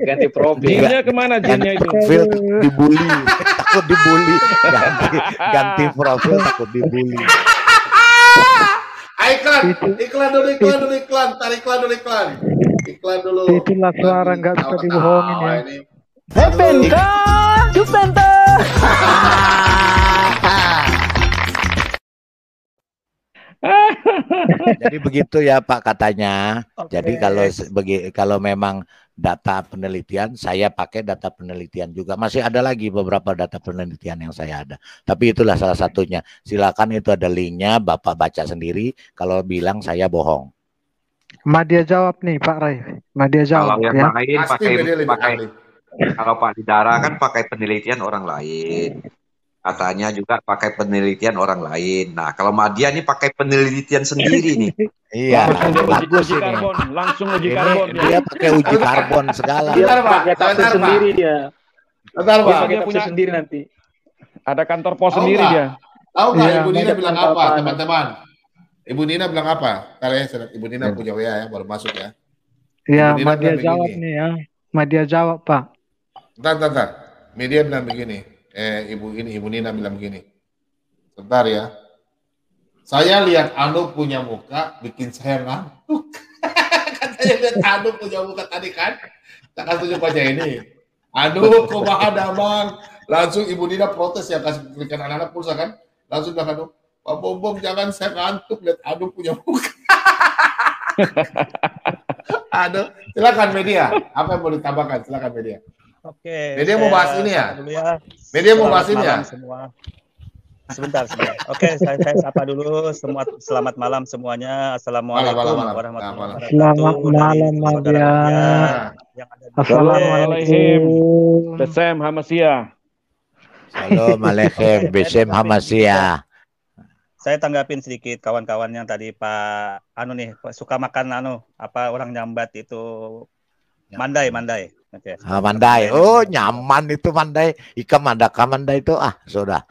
Ganti profil. Jinnya kemana jinnya itu? Profil dibully, takut dibully. Ganti profil takut dibully. Iklan dulu. Tarik iklan dulu. Itulah suara nggak bisa dibohongin ya. Jupenta. Jadi begitu ya Pak katanya. Jadi kalau memang data penelitian, saya pakai data penelitian juga. Masih ada lagi beberapa data penelitian yang saya ada. Tapi itulah salah satunya. Silakan, itu ada linknya, Bapak baca sendiri. Kalau bilang saya bohong. Madia jawab nih Pak Rai. Madia jawab. Kalau yang ya. lain pakai kalau Pak Didara kan pakai penelitian orang lain. Katanya juga pakai penelitian orang lain. Nah, kalau Madia ini pakai penelitian sendiri nih. Iya, bagus ini. Langsung uji karbon. Dia pakai uji karbon segala. Dia pakai tafsir sendiri dia. Bentar, Pak. Dia punya sendiri nanti. Ada kantor pos sendiri dia. Tahu nggak Ibu Nina bilang apa, teman-teman? Ibu Nina bilang apa? Ntar ya, Ibu Nina punya WA ya, baru masuk ya. Iya, Madia jawab nih ya. Madia jawab, Pak. Bentar. Media bilang begini. Ibu Nina bilang begini. Sebentar ya. Saya lihat Anu punya muka bikin saya ngantuk. Katanya lihat Anu punya muka tadi kan. Tak kasih tunjuk aja ini. Anu, kumaha damang. Langsung Ibu Nina protes ya, kasih berikan anak-anak pulsa kan. Langsung bilang Anu, Pak Bom jangan saya ngantuk lihat Anu punya muka. Aduh, silakan media. Apa yang mau ditambahkan? Silakan media. Oke. Media mau bahas ini ya? Media mau bahas ini ya? Semua. Sebentar. Oke, saya sapa dulu semua. Selamat malam semuanya. Assalamualaikum warahmatullahi wabarakatuh. Selamat malam, Madia. Assalamualaikum. Besem Hamasia. Assalamualaikum. Besem Hamasia. Saya tanggapin sedikit kawan-kawan yang tadi Pak Anu nih suka makan orang nyambat itu mandai. Okay. Mandai, nyaman itu mandai, ikan mandaka mandai itu sudah.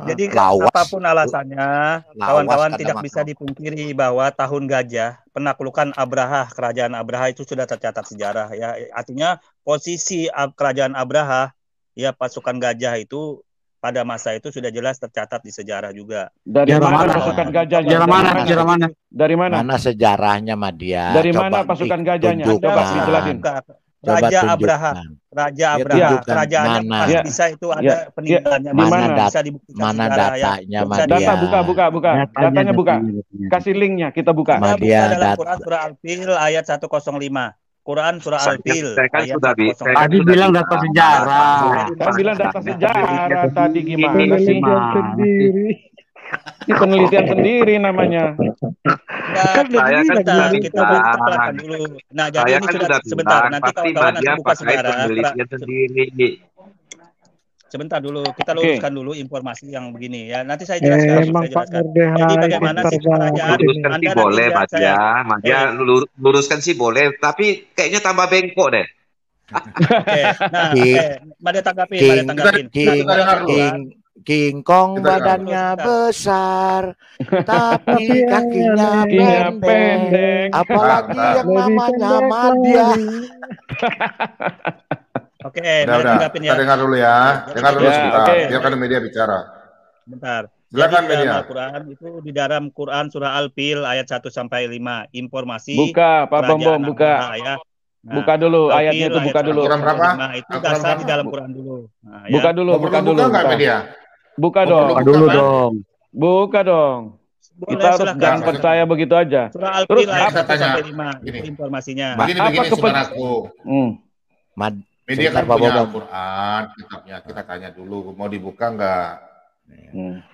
Jadi apapun alasannya, kawan-kawan tidak bisa dipungkiri bahwa tahun gajah, penaklukan Abraha, kerajaan Abraha itu sudah tercatat sejarah ya. Artinya posisi kerajaan Abraha, ya pasukan gajah itu pada masa itu sudah jelas tercatat di sejarah juga. Dari mana pasukan gajahnya? Dari mana? Mana sejarahnya Madia? Dari mana pasukan gajahnya? Coba dijelasin. Raja Abraha, kerajaannya pasti bisa itu ada peninggalannya. Bisa dibuktikan mana datanya Madia? Data buka. Datanya buka. Kasih linknya, kita buka. Madia dalam Quran surah Al-Fil ayat 105. Quran surah Al-Fil. Tadi bilang data sejarah. Kan bilang data sejarah tadi gimana sih? Ini penelitian sendiri namanya. Kita buka dulu. Nah, jadi ini sudah sebentar. Nanti kawan-kawan nanti buka sejarah. Sebentar dulu, kita luruskan dulu informasi yang begini ya. Nanti saya jelaskan. Jadi bagaimana sih kerajaan? Anda boleh, Madia luruskan sih boleh, tapi kayaknya tambah bengkok deh. Oke, nah, Madia tanggapin. King Kong badannya besar, tapi kakinya pendek. Apalagi yang namanya Madia. Oke, udah. Kita dengar dulu ya. Dengar dulu sebentar. Biarkan media bicara. Bentar. Silakan Jadi dalam media. Al-Quran itu di dalam Quran surah Al-Fil ayat 1 sampai 5 informasi Buka, Pak Bom, kerajaan buka. Abraha ya. Nah, Buka dulu ayatnya Al-Fil itu, ayat buka 1 dulu. Al-Quran sampai berapa? 5 itu Al-Quran dasar di berapa? dalam Quran dulu. Nah, ya. Buka dulu, Mau buka perlu dulu. buka nggak Bentar. media? Buka Mau dong, perlu Buka buka dulu kan? dong. buka dong. Boleh, Kita harus silakan. jangan Nggak, percaya begitu aja. Surah Terus Al-Fil ayat Saya 1 tanya, sampai 5 itu gini. informasinya. Begini, Apa begini, kepen- saudaraku. Media Sebentar, kan Pak punya Bobom. Al-Quran, kitabnya. Kita tanya dulu, mau dibuka nggak?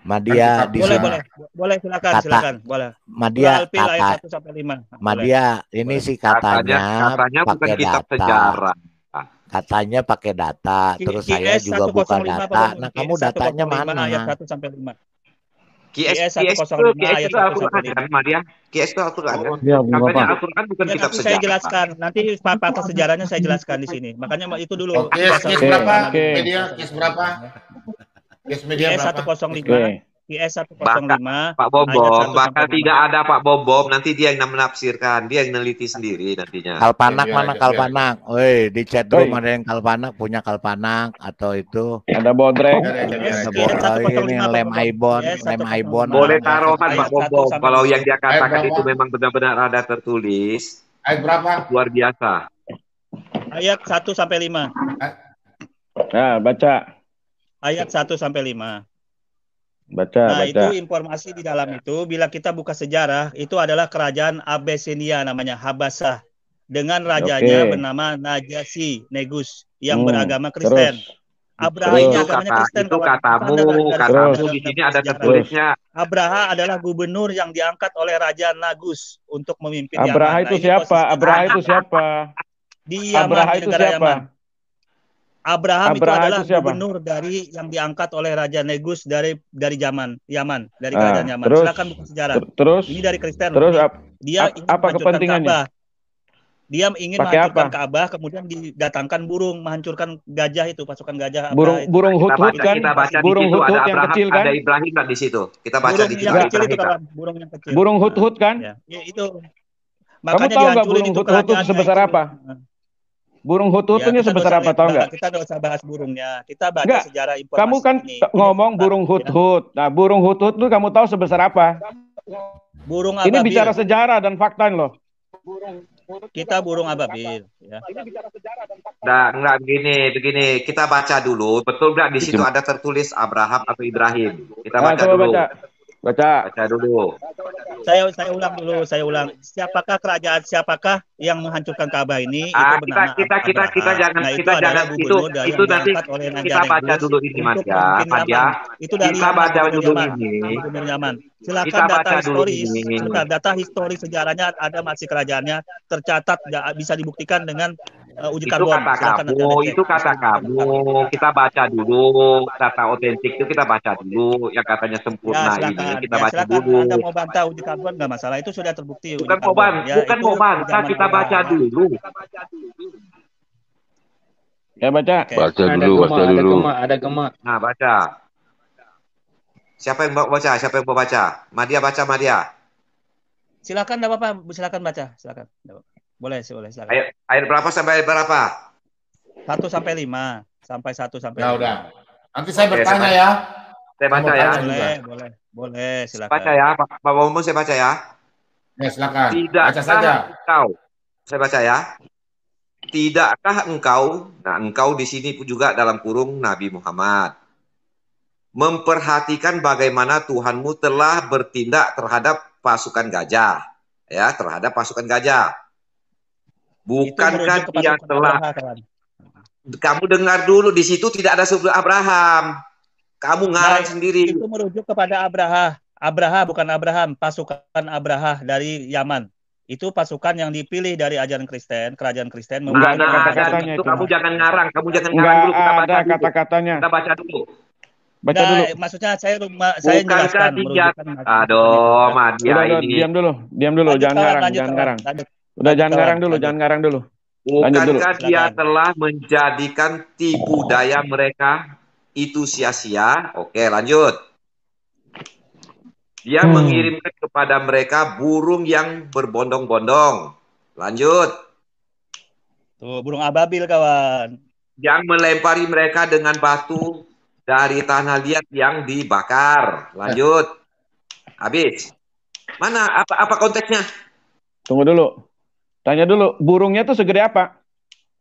Madia Kan di Boleh, sini. boleh silakan, Kata- silakan, boleh. Surah Madia Al-Fil ayat kata 1 sampai 5. Madia ini Boleh. sih Katanya katanya bukan pakai kitab data. sejarah. Katanya pakai data, terus saya QS juga buka 105 Pak data. Bom. Nah, kamu QS datanya 105 ayat mana? 1 sampai 5. QS QS QS 105 ayat itu 1 Al-Quran sampai 5. kan, Madia? QS itu Al-Quran kan? Iya, Katanya Bapak. Al-Quran bukan Ya kitab nanti saya sejarah. jelaskan. Nanti fakta sejarahnya saya jelaskan di sini. Makanya itu dulu. Oke, Pasal case Oke, berapa? oke. Media, case berapa? Case media QS berapa? 105 Oke. QS Bakal 105 Pak ayat 1 Bobom, bakal sampai 5. tidak ada Pak Bobom, nanti dia yang menafsirkan, dia yang neliti sendiri nantinya. Kalpanak biar mana aja, Kalpanak? Woi, di chat room Woi. ada yang Kalpanak, punya Kalpanak atau itu Ada bodrek. Biar aja, biar ada aja. ini lem Ibon, lem Ibon. Boleh Ayat taruhan Pak 1 Bobom, sampai kalau 5. yang dia katakan Ayat itu berapa? memang benar-benar ada tertulis, Ayat berapa? luar biasa. Ayat 1 sampai 5. Nah, baca. Ayat 1 sampai 5. Baca, Nah, baca. itu informasi di dalam itu. Bila kita buka sejarah, itu adalah kerajaan Abyssinia namanya, Habasah. Dengan rajanya Oke. bernama Najasyi, Negus, yang Hmm, beragama Kristen. Terus. Abraha ini Terus. agamanya Kristen. Itu kawan. Kita katamu, dari katamu Terus. di sini ada sejarah. tertulisnya. Abraha adalah gubernur yang diangkat oleh Raja Nagus untuk memimpin Abraha Yaman. itu Nah, ini siapa? posisi Abraha itu siapa? di Yaman, Abraha di itu negara siapa? Yaman. Abraham itu Abraha adalah itu siapa? gubernur dari yang diangkat oleh Raja Negus dari Yaman, dari Ah, kerajaan Yaman. terus? Silakan buka sejarah. Terus? Ini dari Kristen. Terus loh. Dia ingin apa menghancurkan kepentingannya? Ka'bah. Dia ingin Pakai menghancurkan apa? Ka'bah, kemudian didatangkan burung menghancurkan gajah itu, pasukan gajah Abraha Burung itu. burung hut-hut kan? Kita baca di Burung situ ada hut-hut yang Abraham, kecil kan? ada Ibrahim kan di situ. Kita baca Burung di situ yang ada kecil itu Ibrahim kan. kawan, burung yang kecil. Burung hut-hut kan? Ya, itu. Kamu Makanya tahu nggak dihancurin burung itu hut-hut itu kerajaannya sebesar itu. apa? Burung hut-hutnya kita sebesar apa, tahu nggak? Kita nggak usah bahas burungnya. Kita baca Nggak. sejarah informasi Kamu kan ini. ngomong Ini burung hut-hut. Nah, burung hut-hut itu kamu tahu sebesar apa? burung Ini ababil. bicara sejarah dan fakta loh. Kita burung ababil. Ya. Nah, enggak begini. Kita baca dulu. Betul nggak di situ ada tertulis Abraham atau Ibrahim? Kita Nah, baca coba dulu. baca. Baca dulu. Saya ulang dulu. Siapakah yang menghancurkan Ka'bah ini? Itu bernama Kita Abraham. jangan Nah, kita jangan itu nanti yang diangkat oleh Raja kita baca Negus dulu ini Mas untuk ya. memimpin Mas ya. Yaman. Itu dari Kita Yaman, baca gubernur dulu Yaman. ini. Gubernur Yaman. Silakan Kita data baca dulu historis, ini. data historis sejarahnya ada masih kerajaannya tercatat, bisa dibuktikan dengan uji Itu karbon. kata Silakan nanti kamu, Anda cek. itu kata kamu. Kita baca dulu data otentik itu kita baca dulu. Yang katanya sempurna ini kita baca silakan. dulu. Anda mau bantah uji karbon nggak masalah, itu sudah terbukti. Bukan uji karbon. bukan Itu mau bantah, zaman kita baca Abraham, ya. dulu. Ya baca. Oke. Baca dulu. Ada gemak. Nah, baca. Siapa yang mau baca? Siapa yang mau baca? Madia baca, Madia. Silakan, enggak apa-apa. Silakan baca, silakan. Boleh, silakan. Ayat berapa sampai ayat berapa? 1 sampai 5. Sampai 1 sampai Ya 5. udah. Nanti saya Oke, bertanya ya. Saya baca Mau ya. tanya. Boleh, silakan. Baca ya, Pak Bomo, saya baca ya. Ya silakan. Baca Tidakkah saja. engkau? Saya baca ya. Tidakkah engkau? Nah, engkau di sini juga dalam kurung Nabi Muhammad. Memperhatikan bagaimana Tuhanmu telah bertindak terhadap pasukan gajah. Ya, terhadap pasukan gajah. Bukankah dia telah... Kamu dengar dulu, di situ tidak ada sebut Abraham. Kamu ngarang sendiri. Itu merujuk kepada Abraha. Abraha bukan Abraham, pasukan Abraha dari Yaman. Itu pasukan yang dipilih dari ajaran Kristen, kerajaan Kristen. Enggak ada kata-katanya itu. Kamu jangan ngarang, dulu. Kita baca ada kata-katanya. Kita baca dulu. Baca dulu. Maksudnya saya jelaskan. Aduh, Madia ini. Diam dulu, jangan ngarang. Udah jangan ngarang dulu. Bukankah dia telah menjadikan tipu daya mereka itu sia-sia? Oke, lanjut. Dia mengirimkan kepada mereka burung yang berbondong-bondong. Lanjut. Tuh, burung ababil, kawan. Yang melempari mereka dengan batu dari tanah liat yang dibakar. Lanjut. Habis. Mana apa konteksnya? Tunggu dulu. Tanya dulu, burungnya tuh segede apa?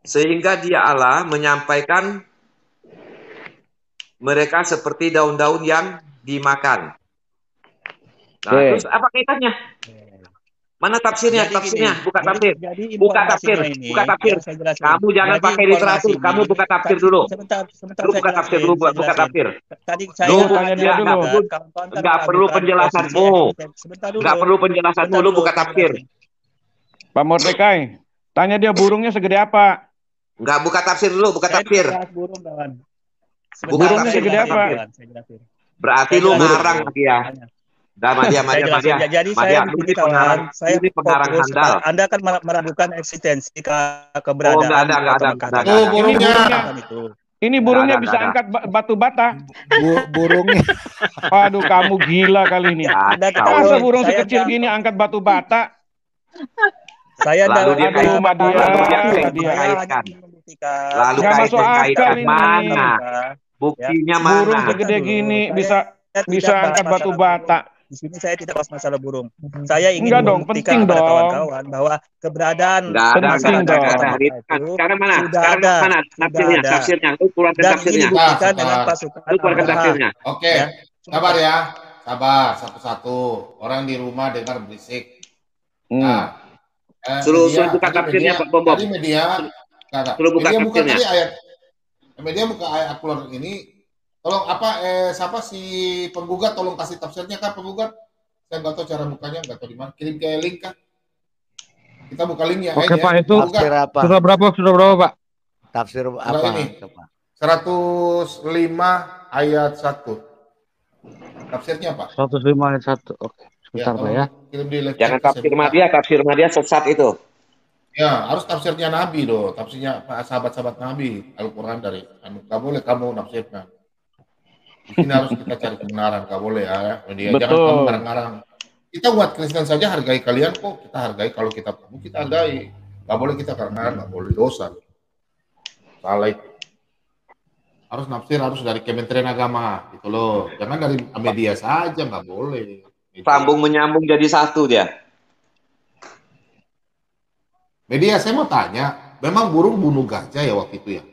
Sehingga dia Allah menyampaikan mereka seperti daun-daun yang dimakan. Nah, terus apa kaitannya? Mana tafsirnya? Buka tafsir. Buka tafsir. Buka tafsir. Kamu jangan pakai literatur. Kamu buka tafsir dulu. Lu buka tafsir dulu. Buka tafsir. Lu tanya dia dulu. Enggak perlu penjelasanmu. Enggak perlu penjelasanmu. Lu buka tafsir. Pak Mordekai, tanya dia burungnya segede apa? Enggak, buka tafsir dulu. Buka tafsir. Burungnya segede apa? Berarti lu ngarang dia. Madia. Jadi saya ini pengarang handal. Anda kan meragukan eksistensi keberadaan. Oh, enggak ada. Ini burungnya bisa angkat batu bata. Burungnya. Waduh, kamu gila kali ini. Masa burung sekecil gini angkat batu bata? Saya lalu dia lalu kaitkan mana? Buktinya mana? Burung segede gini bisa angkat batu bata. Di sini saya tidak bahas masalah burung. Saya ingin membuktikan kepada kawan-kawan bahwa keberadaan sekarang mana? Sekarang mana tafsirnya? Lu keluarkan tafsirnya. Dibuktikan dengan pasukan. Lu keluarkan tafsirnya. Oke. Sabar ya. Sabar satu-satu. Orang di rumah dengar berisik. Nah, suruh buka tafsirnya Pak Bom. Tadi suruh buka tafsirnya. Media buka ayat keluar ini. Tolong siapa si penggugat tolong kasih tafsirnya kan penggugat. Saya nggak tahu cara bukanya, nggak tahu di mana. Kirim ke link kan. Kita buka linknya. Oke Pak, itu tafsir apa? Sudah berapa Pak? Tafsir apa? Ini 105 ayat 1. Tafsirnya Pak? 105 ayat 1. Oke, sebentar Pak ya. Jangan tafsir Madia sesat itu. Ya, harus tafsirnya Nabi doh, tafsirnya sahabat-sahabat Nabi, Al-Quran dari nggak boleh kamu nafsirkan. Di sini harus kita cari kebenaran, nggak boleh ya. Jangan kamu ngarang-ngarang. Kita umat Kristen saja hargai kalian kok, kita hargai kalau kita hargai. Nggak boleh kita ngarang-ngarang, nggak boleh dosa. Salah itu. Harus nafsir harus dari Kementerian Agama, gitu loh. Jangan dari media saja, nggak boleh. Gitu. Sambung menyambung jadi satu dia. Media, saya mau tanya, memang burung bunuh gajah ya waktu itu ya?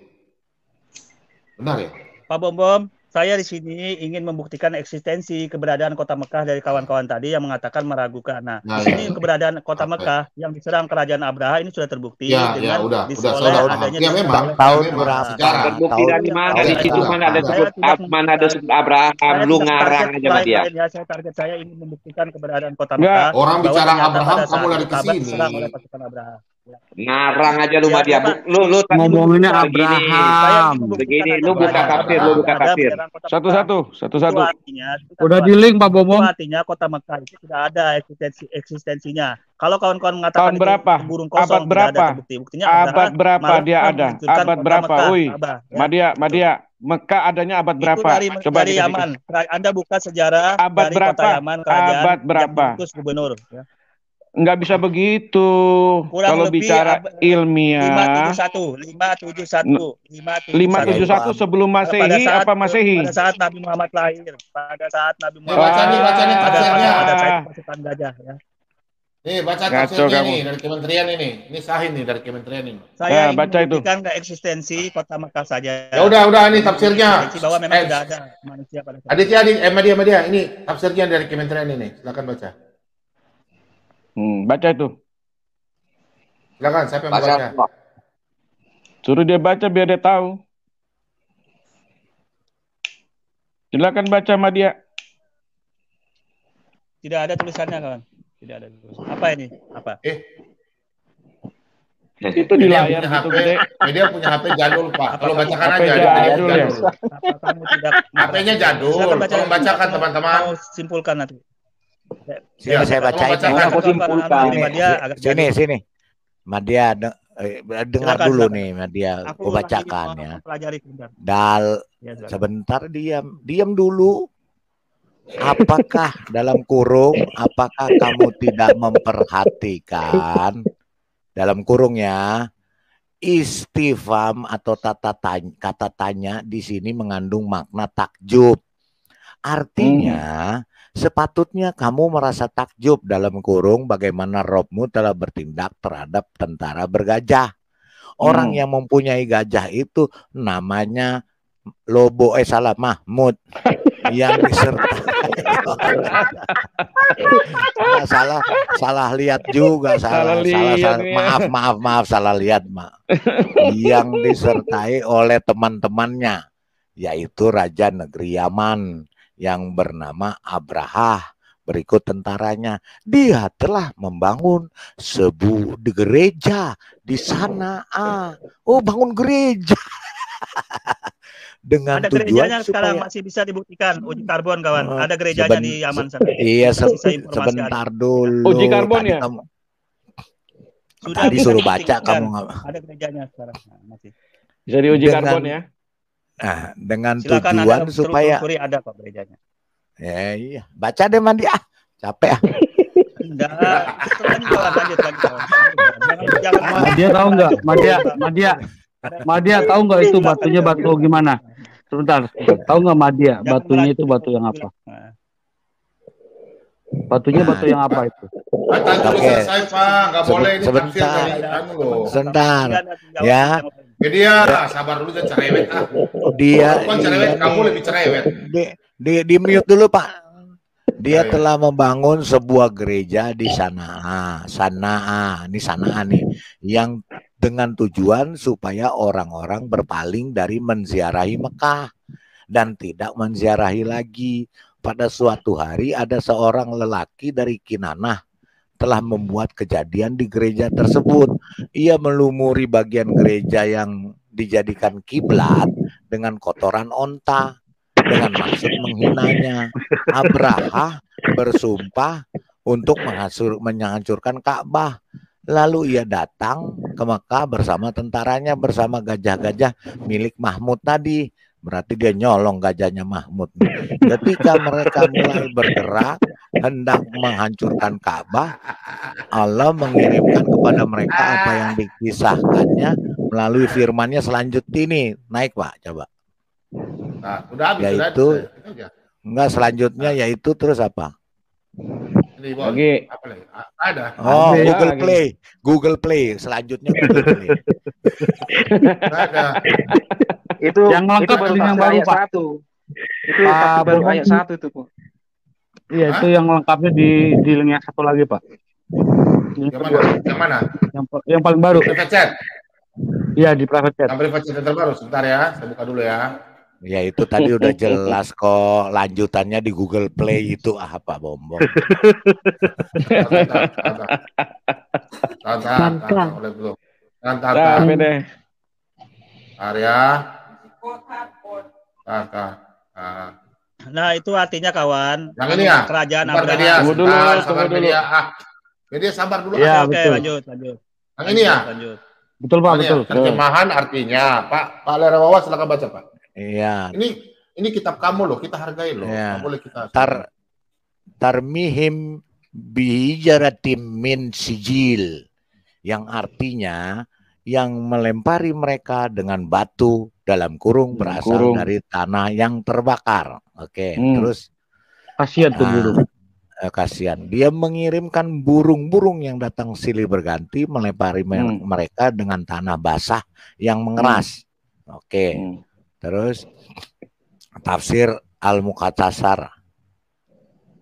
Benar ya? Pak Bom, saya di sini ingin membuktikan eksistensi keberadaan kota Mekah dari kawan-kawan tadi yang mengatakan meragukan. Nah, di sini keberadaan kota Mekah yang diserang kerajaan Abraha ini sudah terbukti dengan udah adanya ya, memang tahun berapa? Terbukti dari mana? Di situ mana ada sebut Abraham, lu ngarang aja sama dia. Target saya ingin membuktikan keberadaan kota Mekah. Orang bicara Abraham kamu lari ke sini. Diserang oleh pasukan Abraha. Ngarang aja lu sama dia. Lu ngomonginnya Abraham. Begini, lu buka tafsir. Satu-satu. Udah di link Pak Bom. Artinya kota Mekah itu sudah ada eksistensinya. Kalau kawan-kawan mengatakan tahun berapa? Burung kosong, abad berapa? Buktinya abad berapa dia ada? Abad berapa? Woi, Madia. Mekah adanya abad berapa? Coba dari Yaman. Anda buka sejarah abad dari berapa? kota Yaman, kerajaan abad berapa? yang diutus gubernur. Ya. Nggak bisa begitu. Kalau bicara ilmiah 571 sebelum Masehi apa Masehi? Pada saat Nabi Muhammad lahir, pada saat Nabi Muhammad baca nih tafsirnya. Ada pasukan gajah ya. Nih baca tafsirnya nih dari kementerian ini. Ini sahih nih dari kementerian ini. Saya baca itu. Kan ke eksistensi kota Mekah saja. Ya udah ini tafsirnya. Bahwa memang tidak ada manusia pada saat. Media ini tafsirnya dari kementerian ini. Silakan baca. Baca itu. Silakan, siapa yang baca? Suruh dia baca biar dia tahu. Silakan baca sama dia. Tidak ada tulisannya, kawan. Tidak ada tulisan. Apa ini? Apa? Itu di layar itu gede. Media punya HP jadul, Pak. Kalau bacakan aja. Jadul ya. HP-nya jadul. Tolong bacakan, teman-teman. Mau simpulkan nanti. Sini saya bacain. Sini. Madia dengar dulu nih, Madia. Aku bacakan ya. Sebentar diam dulu. Apakah dalam kurung? Apakah kamu tidak memperhatikan dalam kurungnya Istifham atau kata tanya di sini mengandung makna takjub. Artinya sepatutnya kamu merasa takjub dalam kurung bagaimana Robmu telah bertindak terhadap tentara bergajah. Orang yang mempunyai gajah itu namanya Mahmud yang disertai salah lihat juga salah maaf salah lihat yang disertai oleh teman-temannya yaitu Raja Negeri Yaman yang bernama Abrahah. Berikut tentaranya. Dia telah membangun sebuah gereja di sana. Oh, bangun gereja. Dengan ada gerejanya sekarang masih bisa dibuktikan uji karbon kawan. Ada gerejanya di Yaman sana. Iya, sebentar dulu. Uji karbon ya? Sudah tadi suruh baca kamu. Ada gerejanya sekarang. Masih. Bisa diuji karbon ya? Nah, dengan silakan tujuan supaya ada kok gerejanya. Ya, iya, baca deh Mandi capek Enggak, lanjut. Madia tahu nggak? Madia tahu nggak itu batunya batu gimana? Sebentar, tahu nggak Madia batunya itu batu yang apa? Batunya batu yang apa itu? Selesai Pak, nggak boleh ini sebentar. Ya. Dia sabar dulu jangan cerewet Dia cerewet, kamu lebih cerewet. Di mute dulu Pak. Dia telah membangun sebuah gereja di Sanaa. Ini Sanaa nih yang dengan tujuan supaya orang-orang berpaling dari menziarahi Mekah dan tidak menziarahi lagi. Pada suatu hari ada seorang lelaki dari Kinanah telah membuat kejadian di gereja tersebut. Ia melumuri bagian gereja yang dijadikan kiblat dengan kotoran onta dengan maksud menghinanya. Abrahah bersumpah untuk menghancurkan Ka'bah. Lalu ia datang ke Mekah bersama tentaranya, bersama gajah-gajah milik Mahmud tadi. Berarti dia nyolong gajahnya Mahmud. Ketika mereka mulai bergerak hendak menghancurkan Ka'bah, Allah mengirimkan kepada mereka apa yang dikisahkannya melalui firman-Nya selanjutnya ini. Naik Pak, coba. Nah, udah habis, yaitu enggak selanjutnya yaitu terus apa? Ini lagi apa lagi? Ada. Oh, Google Play. Selanjutnya Google Play. Ada. Itu yang lengkap itu yang baru Pak. Itu baru ayat 1 itu Pak. Iya, itu yang lengkapnya di link yang satu lagi Pak. Yang mana? Yang paling baru. Private chat. Iya, di private chat. Yang private chat yang terbaru. Sebentar ya, saya buka dulu ya. Ya itu tadi udah jelas kok, lanjutannya di Google Play itu apa Bombong. Arya. Nah itu artinya kawan. Yang ini ya. Kerajaan Abraham. Tunggu dulu. Media sabar dulu. Ya, oke, lanjut. Yang ini ya. Lanjut. Betul Pak, betul. Terjemahan artinya, Pak Lerawawa silakan baca Pak. Iya. Ini kitab kamu loh, kita hargai loh. Ya. Boleh kita. Tarmihim bihijaratim min sijil, yang artinya yang melempari mereka dengan batu dalam kurung berasal dari tanah yang terbakar. Oke, terus kasihan tuh burung. Kasihan. Dia mengirimkan burung-burung yang datang silih berganti melempari mereka dengan tanah basah yang mengeras. Oke. Terus tafsir Al-Muqtasar,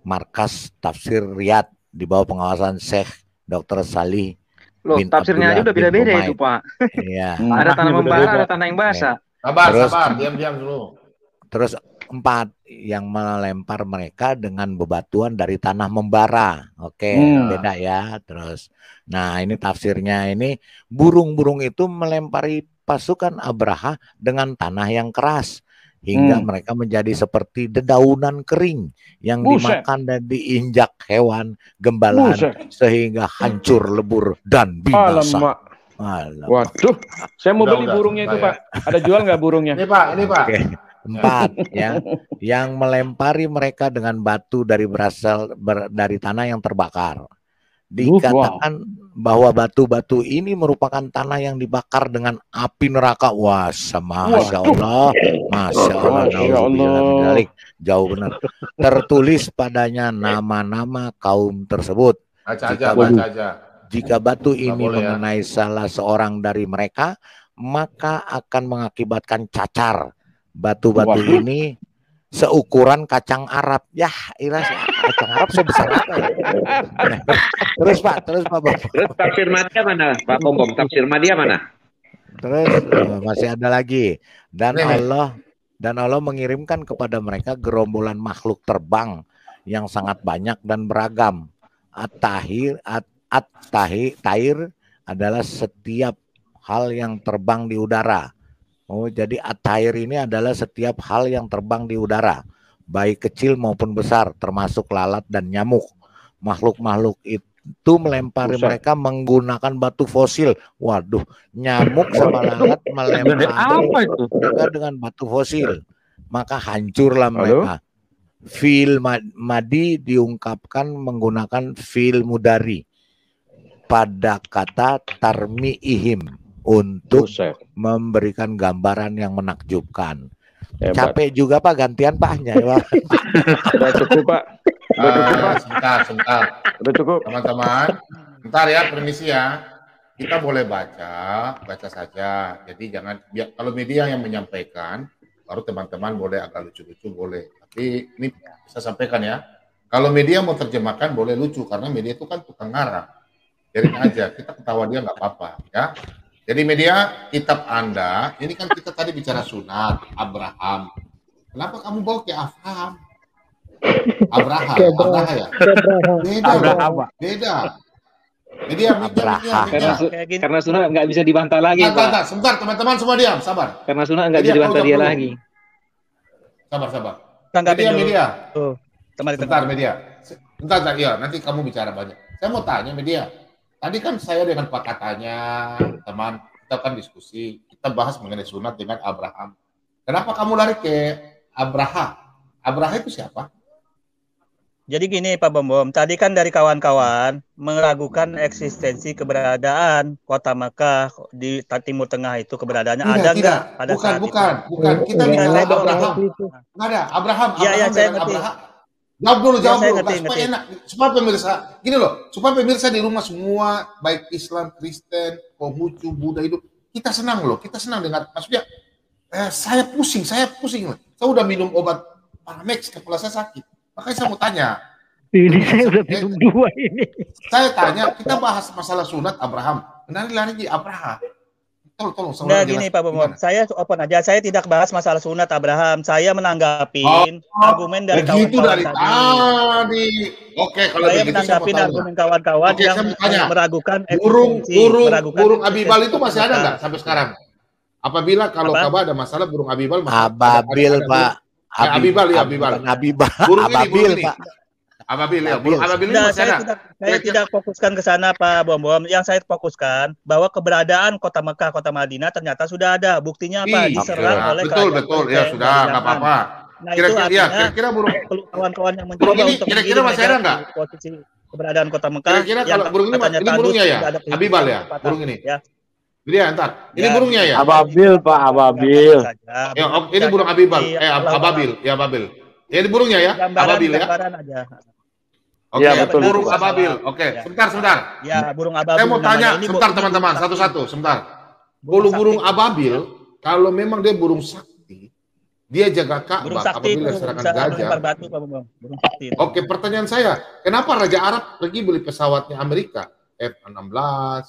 markas tafsir Riyadh di bawah pengawasan Syekh Dr. Salih. Loh, tafsirnya aja udah beda-beda itu Pak. Iya. Ada tanah membara, ada tanah yang basah. Sabar, diam dulu. Terus 4 yang melempar mereka dengan bebatuan dari tanah membara. Oke, beda ya. Terus, nah ini tafsirnya ini burung-burung itu melempari pasukan Abraha dengan tanah yang keras hingga mereka menjadi seperti dedaunan kering yang dimakan dan diinjak hewan gembalaan sehingga hancur lebur dan binasa. Waduh, saya mau beli burungnya itu Pak. Ada jual nggak burungnya? Ini Pak. Oke. 4 ya, yang melempari mereka dengan batu dari tanah yang terbakar. dikatakan bahwa batu-batu ini merupakan tanah yang dibakar dengan api neraka. Wah, Masya Allah, Masya Allah, jauh benar. Tertulis padanya nama-nama kaum tersebut. Baca aja. Jika batu ini mengenai salah seorang dari mereka, maka akan mengakibatkan cacar. Batu-batu ini seukuran kacang Arab. Ya, kacang Arab sebesar apa ya? Terus Pak. Terus tafsir Madia mana, Pak Pombom? Tafsir Madia mana? Terus masih ada lagi. Dan Allah mengirimkan kepada mereka gerombolan makhluk terbang yang sangat banyak dan beragam. At-tahir adalah setiap hal yang terbang di udara. Jadi at-tahir ini adalah setiap hal yang terbang di udara, baik kecil maupun besar, termasuk lalat dan nyamuk. Makhluk-makhluk itu melempari mereka menggunakan batu fosil. Waduh, nyamuk sama lalat melempari mereka dengan batu fosil. Maka hancurlah mereka. Fi'il madi diungkapkan menggunakan fi'il mudari pada kata tarmi'ihim untuk memberikan gambaran yang menakjubkan. Capek juga Pak, gantian Paknya ya Pak. Sudah cukup Pak. Sebentar. Udah cukup. Teman-teman, bentar ya, permisi ya. Kita boleh baca saja. Jadi jangan, kalau media yang menyampaikan, baru teman-teman boleh agak lucu-lucu boleh. Tapi ini saya sampaikan ya. Kalau media mau terjemahkan boleh lucu, karena media itu kan tukang ngarang. Biarin aja, kita ketawa dia nggak apa-apa ya. Jadi media, kitab Anda, ini kan kita tadi bicara sunat, Abraham. Kenapa kamu bawa ke Abraham? Abraha ya? Beda. Jadi karena sunat nggak bisa dibantah lagi. Sebentar, teman-teman semua diam, sabar. Karena sunat nggak bisa dibantah dia lagi. Sabar. Media. Sebentar, media. Sebentar, ya, nanti kamu bicara banyak. Saya mau tanya media. Tadi kan saya dengan Pak katanya, teman, kita kan diskusi, kita bahas mengenai sunat dengan Abraham. Kenapa kamu lari ke Abraha? Abraha itu siapa? Jadi gini Pak Bom, tadi kan dari kawan-kawan meragukan eksistensi keberadaan kota Mekah di Timur Tengah itu keberadaannya ada nggak? Bukan. Kita bicara Abraham. Nggak ada. Abraham. Iya, saya ngerti. Jawab dulu, supaya enak. Supaya pemirsa di rumah semua, baik Islam, Kristen, Konghucu, Buddha hidup, kita senang loh. Kita senang dengan, maksudnya, saya pusing. Saya udah minum obat Paramex, kepala saya sakit. Makanya saya mau tanya. Ini saya udah minum 2 ini. Saya tanya, kita bahas masalah sunat Abraham. Kenapa lagi Abraha? Tolong. Nah gini Pak Bom, saya open aja. Saya tidak bahas masalah sunat Abraham. Saya menanggapin argumen dari kawan-kawan tadi. Oke, kalau saya menanggapin argumen kawan-kawan yang meragukan burung Abibal itu masih ada nggak sampai sekarang? Apabila kalau Ka'bah ada masalah burung Abibal Ababil Pak. Abibal. Burung ini Pak. Ababil ya. Burung Ababil ini masih ada. Saya tidak fokuskan ke sana Pak Bom. Yang saya fokuskan bahwa keberadaan kota Mekah, kota Madinah ternyata sudah ada. Buktinya apa? Diserang oleh betul. Ya sudah, nggak apa-apa. Nah kira-kira burung kawan-kawan yang mencoba untuk kira-kira masih ada nggak posisi keberadaan kota Mekah? Kira-kira kalau burung ini burungnya ya? Abibal ya? Burung ini? Ya. Dia entar. Ini burungnya ya? Ababil Pak, Ababil. Ini burung Abibal. Ababil. Ya Ababil. Ya ini burungnya ya? Ababil ya? Oke, betul. Burung Ababil. Oke, sebentar. Ya, burung Ababil. Saya mau tanya, sebentar teman-teman, satu-satu, sebentar. Burung Ababil, kalau memang dia burung sakti, dia jaga Ka'bah apabila serangan gajah. Oke, pertanyaan saya, kenapa Raja Arab pergi beli pesawatnya Amerika, F-16,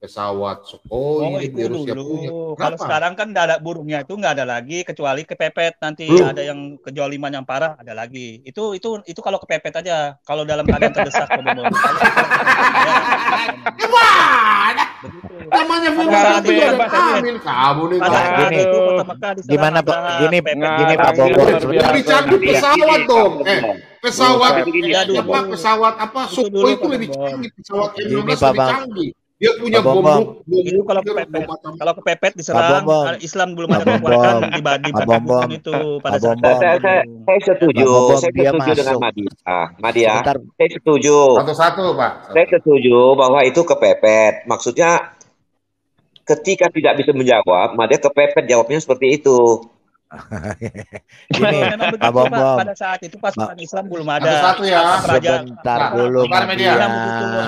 pesawat Sukhoi di Rusia punya? Kalau sekarang kan ada burungnya itu nggak ada lagi kecuali kepepet, nanti ada yang kejoliman yang parah ada lagi. Itu kalau kepepet aja. Kalau dalam keadaan terdesak namanya virus itu ada amin kamu nih. Gimana Pak? Gini Pak Bobor. Lebih canggih pesawat dong. Pesawat apa Sukhoi itu lebih canggih, pesawat F-16 lebih canggih. Dia punya gombruk. Itu kalau kepepet diserang, Islam belum ada kekuatan dibandingkan itu pada saat saya setuju dengan Madia. Saya setuju. Satu-satu, Pak. Saya setuju bahwa itu kepepet. Maksudnya ketika tidak bisa menjawab, Madia kepepet jawabnya seperti itu. Ini Pak Bombom. Pada saat itu pasukan Islam belum ada. Satu ya. Sebentar dulu Media.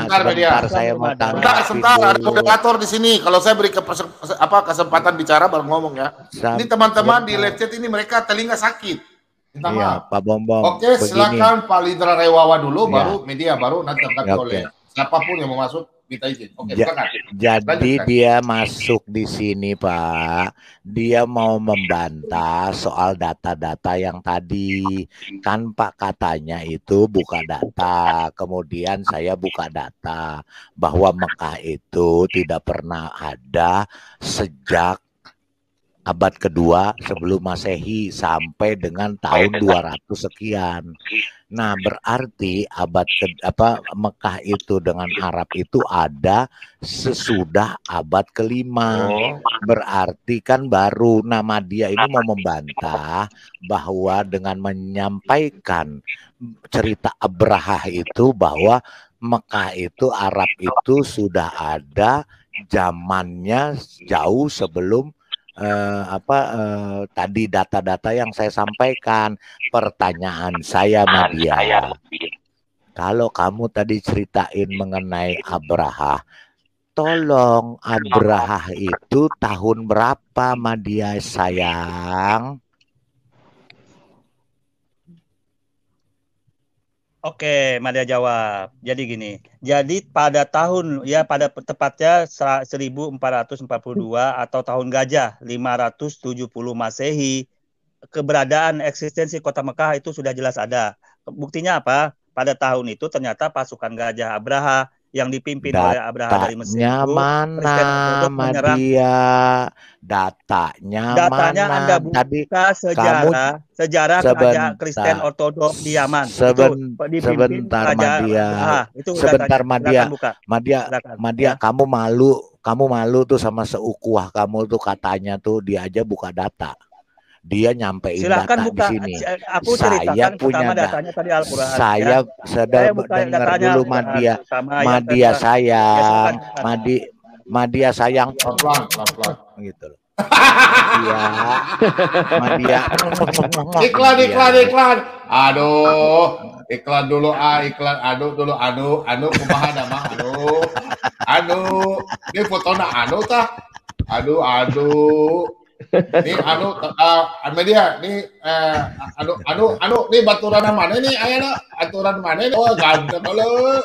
Sebentar saya mau tanya. Sebentar, ada moderator di sini. Kalau saya beri kesempatan bicara baru ngomong ya. Ini teman-teman di live chat ini mereka telinga sakit. Minta maaf. Pak Bombom. Oke, silakan Pak Lidra Rewawa dulu, baru Media, baru nanti akan oleh siapapun yang mau masuk. Minta izin. Oke, jadi dia masuk di sini, Pak. Dia mau membantah soal data-data yang tadi. Kan Pak katanya itu buka data. Kemudian saya buka data bahwa Mekah itu tidak pernah ada sejak abad kedua sebelum Masehi sampai dengan tahun 200 sekian. Nah, berarti Mekah itu dengan Arab itu ada sesudah abad kelima. Berarti kan baru. Nama dia ini mau membantah bahwa dengan menyampaikan cerita Abrahah itu bahwa Mekah itu Arab itu sudah ada zamannya jauh sebelum tadi data-data yang saya sampaikan. Pertanyaan saya Madia, kalau kamu tadi ceritain mengenai Abrahah, tolong Abrahah itu tahun berapa Madia sayang? Oke, Madia jawab. Jadi gini, jadi pada tepatnya 1442 atau tahun gajah 570 Masehi, keberadaan eksistensi kota Mekah itu sudah jelas ada. Buktinya apa? Pada tahun itu ternyata pasukan gajah Abraha yang dipimpin oleh Abraha dari Mesir itu, mana Madia? Datanya mana? Anda buka sejarah kerajaan Kristen Ortodoks di Yaman. Sebentar Madia. Sebentar Madia, kamu malu tuh sama seukuah kamu tuh katanya tuh dia aja buka data. Dia nyampein data di sini. Saya punya datanya tadi Al-Quran. Saya sedang dengar dulu Madia sayang. Madia sayang. Pelan-pelan. Gitu loh. Madia. Iklan. Aduh, iklan dulu iklan. Anu kumaha nama Ini fotona tah. Aduh. Ini Media nih nih baturan mana nih ayana aturan mana nih ganteng lo.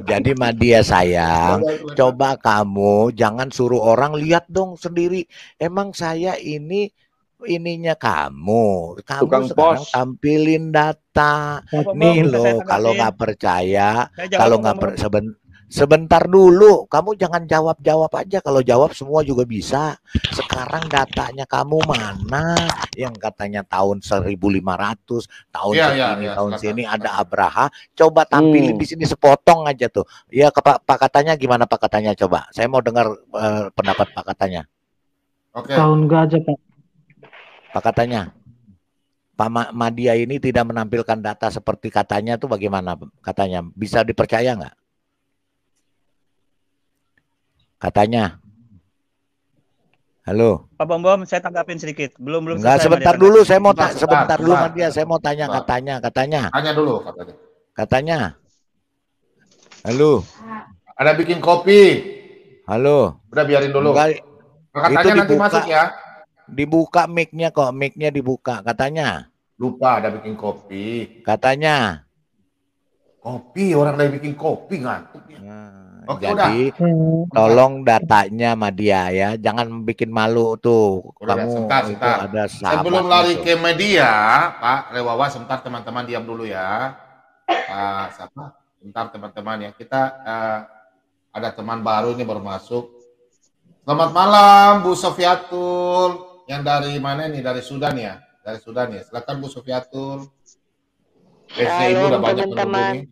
Jadi Madia sayang, coba kamu jangan suruh orang lihat dong sendiri. Emang saya ininya kamu sekarang tampilin data nih loh. Kalau nggak percaya, kalau nggak sebentar dulu, kamu jangan jawab aja. Kalau jawab semua juga bisa. Sekarang datanya kamu mana? Yang katanya tahun 1500, tahun sini ada Abraha. Coba tampilin di sini sepotong aja tuh. Ya Pak katanya gimana Pak katanya, coba. Saya mau dengar pendapat Pak katanya. Oke. Tahun gajah Pak. Pak katanya. Pak Madia ini tidak menampilkan data seperti katanya tuh bagaimana katanya? Bisa dipercaya nggak? Katanya. Halo. Pak Bombom, saya tanggapin sedikit. Belum Enggak, sebentar dulu saya mau sebentar dulu Madia, saya mau tanya katanya. Tanya dulu katanya. Halo. Ada bikin kopi. Halo. Udah biarin dulu. Katanya itu nanti masuk ya. Dibuka mic-nya kok, mic-nya dibuka katanya. Lupa ada bikin kopi. Katanya. Kopi, orang lagi bikin kopi ngantuk ya. Oke, jadi tolong datanya Madia ya, jangan bikin malu tuh. Kamu sebentar. Ada sebelum lari ke media, Pak Rewawa, sebentar teman-teman diam dulu ya. Sebentar teman-teman ya. Kita ada teman baru ini baru masuk. Selamat malam Bu Sofiatul. Yang dari mana nih? Dari Sudan ya? Dari Sudan ya. Silakan Bu Sofiatul. Ibu udah banyak teman-teman.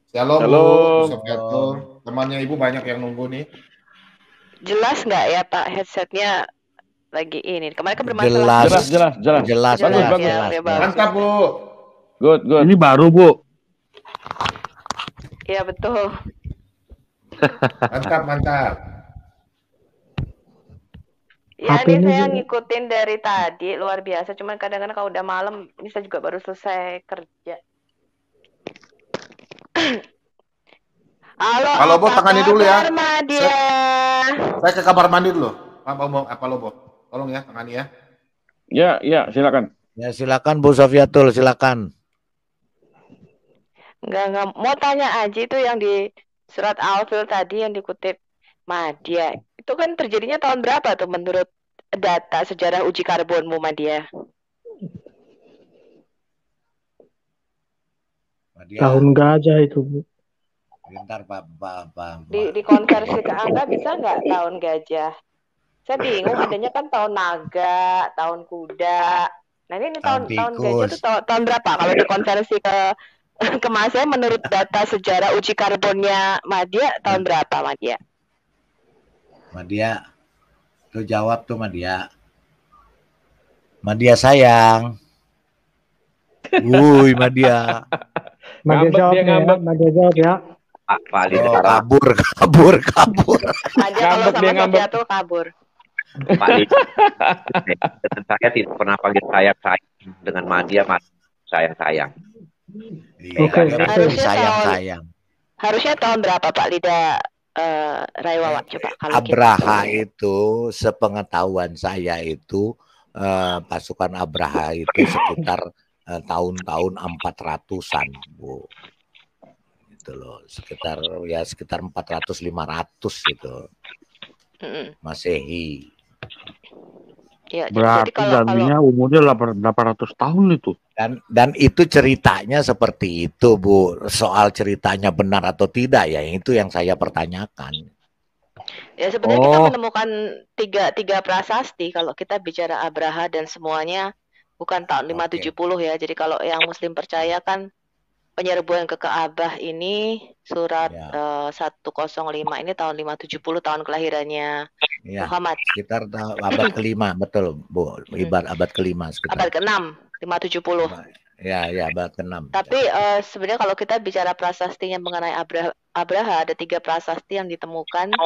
Shalom Bu Sofiatul. Temannya Ibu banyak yang nunggu nih. Jelas nggak ya Pak headsetnya lagi ini? Kemarin kan bermasalah. Jelas. Bagus. Mantap Bu. Good. Ini baru Bu. Iya betul. Mantap. Ya ini saya ngikutin dari tadi luar biasa. Cuman kadang-kadang kalau udah malam ini saya juga baru selesai kerja. Halo Bo, tangani dulu ya. Saya ke kamar mandi dulu. Apa lo Bo? Tolong ya, tangani ya. Ya, silakan. Ya silakan Bu Sofiatul, silakan. Enggak. Mau tanya aja itu yang di surat Al-Fil tadi yang dikutip Madia. Itu kan terjadinya tahun berapa tuh menurut data sejarah uji karbonmu Madia? Tahun gajah itu Bu. Bentar Pak. Dikonversi ke angka bisa nggak tahun gajah? Saya bingung, adanya kan tahun naga, tahun kuda. Nah ini tahun gajah itu tahun berapa? Kalau dikonversi ke Mas, menurut data sejarah uji karbonnya Madia tahun berapa Madia? Madia, tuh jawab tuh Madia. Madia sayang. Wuih Madia. Madia jawab ya. Kabur. Madia kalau sama Sofia tuh kabur. Pak Lid, saya tidak pernah panggil sayang dengan Madia, sayang. Sayang. Harusnya tahun berapa Pak Lida Raywawa coba kalau Abraha itu sepengetahuan saya itu pasukan Abraha itu sekitar tahun-tahun 400-an Bu. Gitu loh, sekitar 400-500 gitu. Masehi. Ya, berarti gantinya umurnya 800 tahun itu. Dan itu ceritanya seperti itu Bu. Soal ceritanya benar atau tidak ya itu yang saya pertanyakan. Ya sebenarnya kita menemukan tiga prasasti kalau kita bicara Abraha dan semuanya bukan tahun 570 ya. Jadi kalau yang Muslim percaya kan penyerbuan ke Ka'bah ini surat 105 ini tahun 570 tahun kelahirannya Muhammad. Sekitar abad kelima, betul Bu. Abad kelima sekitar. Abad ke-6, 570. Ya, abad ke-6. Tapi sebenarnya kalau kita bicara prasastinya mengenai Abraha ada 3 prasasti yang ditemukan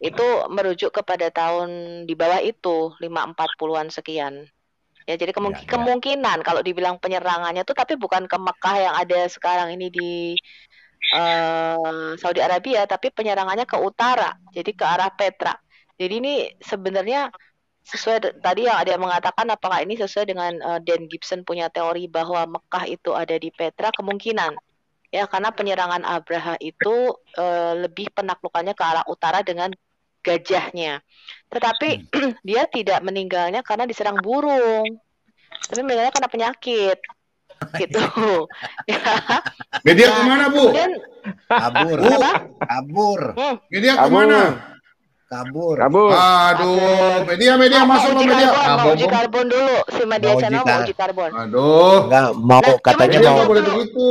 itu merujuk kepada tahun di bawah itu 540-an sekian. Ya, jadi kemungkinan kalau dibilang penyerangannya tuh tapi bukan ke Mekah yang ada sekarang ini di Saudi Arabia, tapi penyerangannya ke utara, jadi ke arah Petra. Jadi ini sebenarnya sesuai tadi yang ada yang mengatakan apakah ini sesuai dengan Dan Gibson punya teori bahwa Mekah itu ada di Petra, kemungkinan. Ya, karena penyerangan Abraha itu lebih penaklukannya ke arah utara dengan gajahnya. Tetapi dia tidak meninggalnya karena diserang burung. Tapi meninggalnya karena penyakit. Gitu. Media kemana Bu? Kabur. Media kemana? Kabur. Aduh, media masuk ke media. Mau uji karbon dulu, si media channel mau uji karbon. Aduh. Enggak mau katanya mau. Boleh begitu.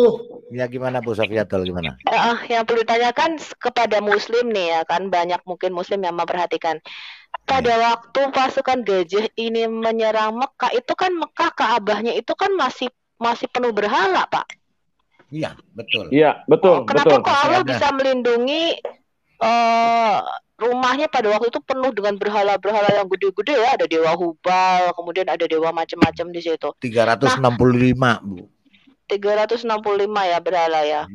Ya gimana Bu Sofiatul gimana? Yang perlu ditanyakan kepada Muslim nih ya kan, banyak mungkin Muslim yang memperhatikan. Pada waktu pasukan gajah ini menyerang Mekah, itu kan Mekah Ka'bahnya itu kan masih penuh berhala, Pak. Iya, betul. Iya, betul. Kenapa kok Allah bisa melindungi rumahnya pada waktu itu penuh dengan berhala-berhala yang gede-gede ya, ada dewa Hubal, kemudian ada dewa macam-macam di situ. 365, Bu. 365 ya berhala ya.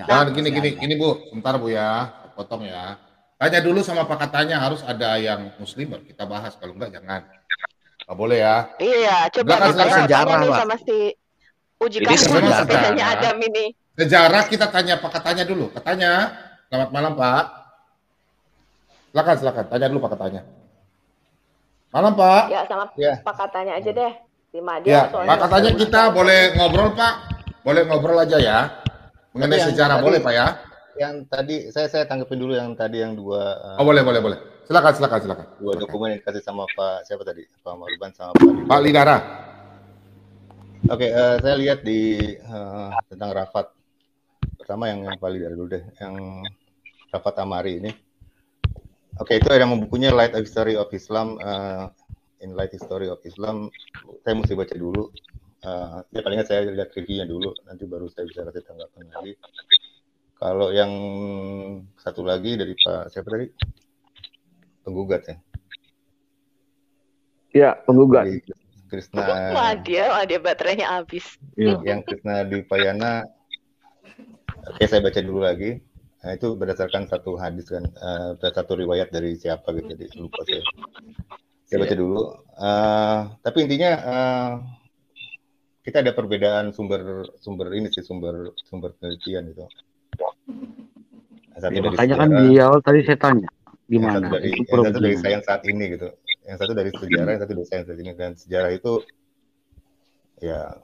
Nah, gini Bu, sebentar Bu ya, potong ya. Tanya dulu sama Pak Katanya, harus ada yang Muslim baru kita bahas, kalau enggak jangan. Nggak boleh ya. Iya, coba sejarah Pak. sama si uji karbon sepedanya Adam ini. Sejarah kita tanya Pak Katanya dulu. Katanya, selamat malam Pak. Silakan, tanya dulu Pak Katanya. Malam Pak. Ya, sama Pak Katanya aja deh. Ya, Pak Katanya kita boleh ngobrol Pak. Boleh ngobrol aja ya. Mengenai sejarah boleh Pak ya. Yang tadi saya tanggapin dulu yang tadi yang 2. Boleh. Silakan. 2 dokumen yang dikasih sama Pak siapa tadi? Pak Marban sama Pak Lidara. Oke, saya lihat di tentang Rafat. Pertama yang Pak Lidara dulu deh. Yang Rafat Amari ini. Oke, itu ada bukunya Light History of Islam, in Light History of Islam. Saya mesti baca dulu. Ya palingnya saya lihat reviewnya dulu, nanti baru saya bisa kasih tanggapan lagi. Kalau yang satu lagi dari Pak siapa tadi? Penggugat ya? Ya, penggugat. Dari Krisna. Dia baterainya habis. Yang Krisna Dipayana. Oke, saya baca dulu lagi. Nah, itu berdasarkan satu hadis kan, satu riwayat dari siapa gitu, jadi lupa saya. Saya baca dulu. Tapi intinya kita ada perbedaan sumber ini sih, sumber penelitian itu. Makanya kan di awal tadi saya tanya gimana. Yang satu dari sains saat ini gitu. Yang satu dari sejarah, yang satu dari sains saat ini. Dan sejarah itu ya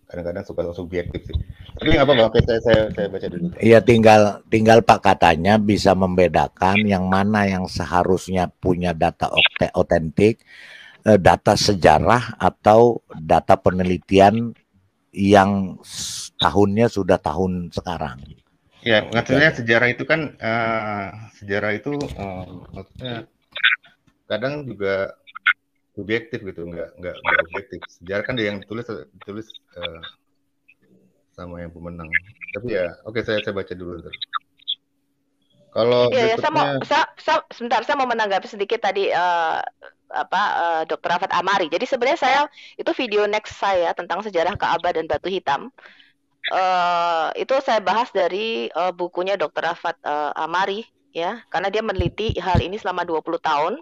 kadang-kadang suka subjektif sih. Tapi nggak apa-apa, oke, saya baca dulu. Iya, tinggal Pak katanya bisa membedakan yang mana yang seharusnya punya data otentik, data sejarah atau data penelitian yang tahunnya sudah tahun sekarang. Ya, maksudnya sejarah itu kan maksudnya kadang juga subjektif gitu, nggak objektif. Sejarah kan dia yang ditulis sama yang pemenang. Tapi ya, oke, saya baca dulu. Kalau berikutnya, saya mau menanggapi sedikit tadi Dr. Rafat Amari. Jadi sebenarnya itu video next saya tentang sejarah Ka'bah dan batu hitam. Itu saya bahas dari bukunya Dr. Rafat Amari ya, karena dia meneliti hal ini selama 20 tahun.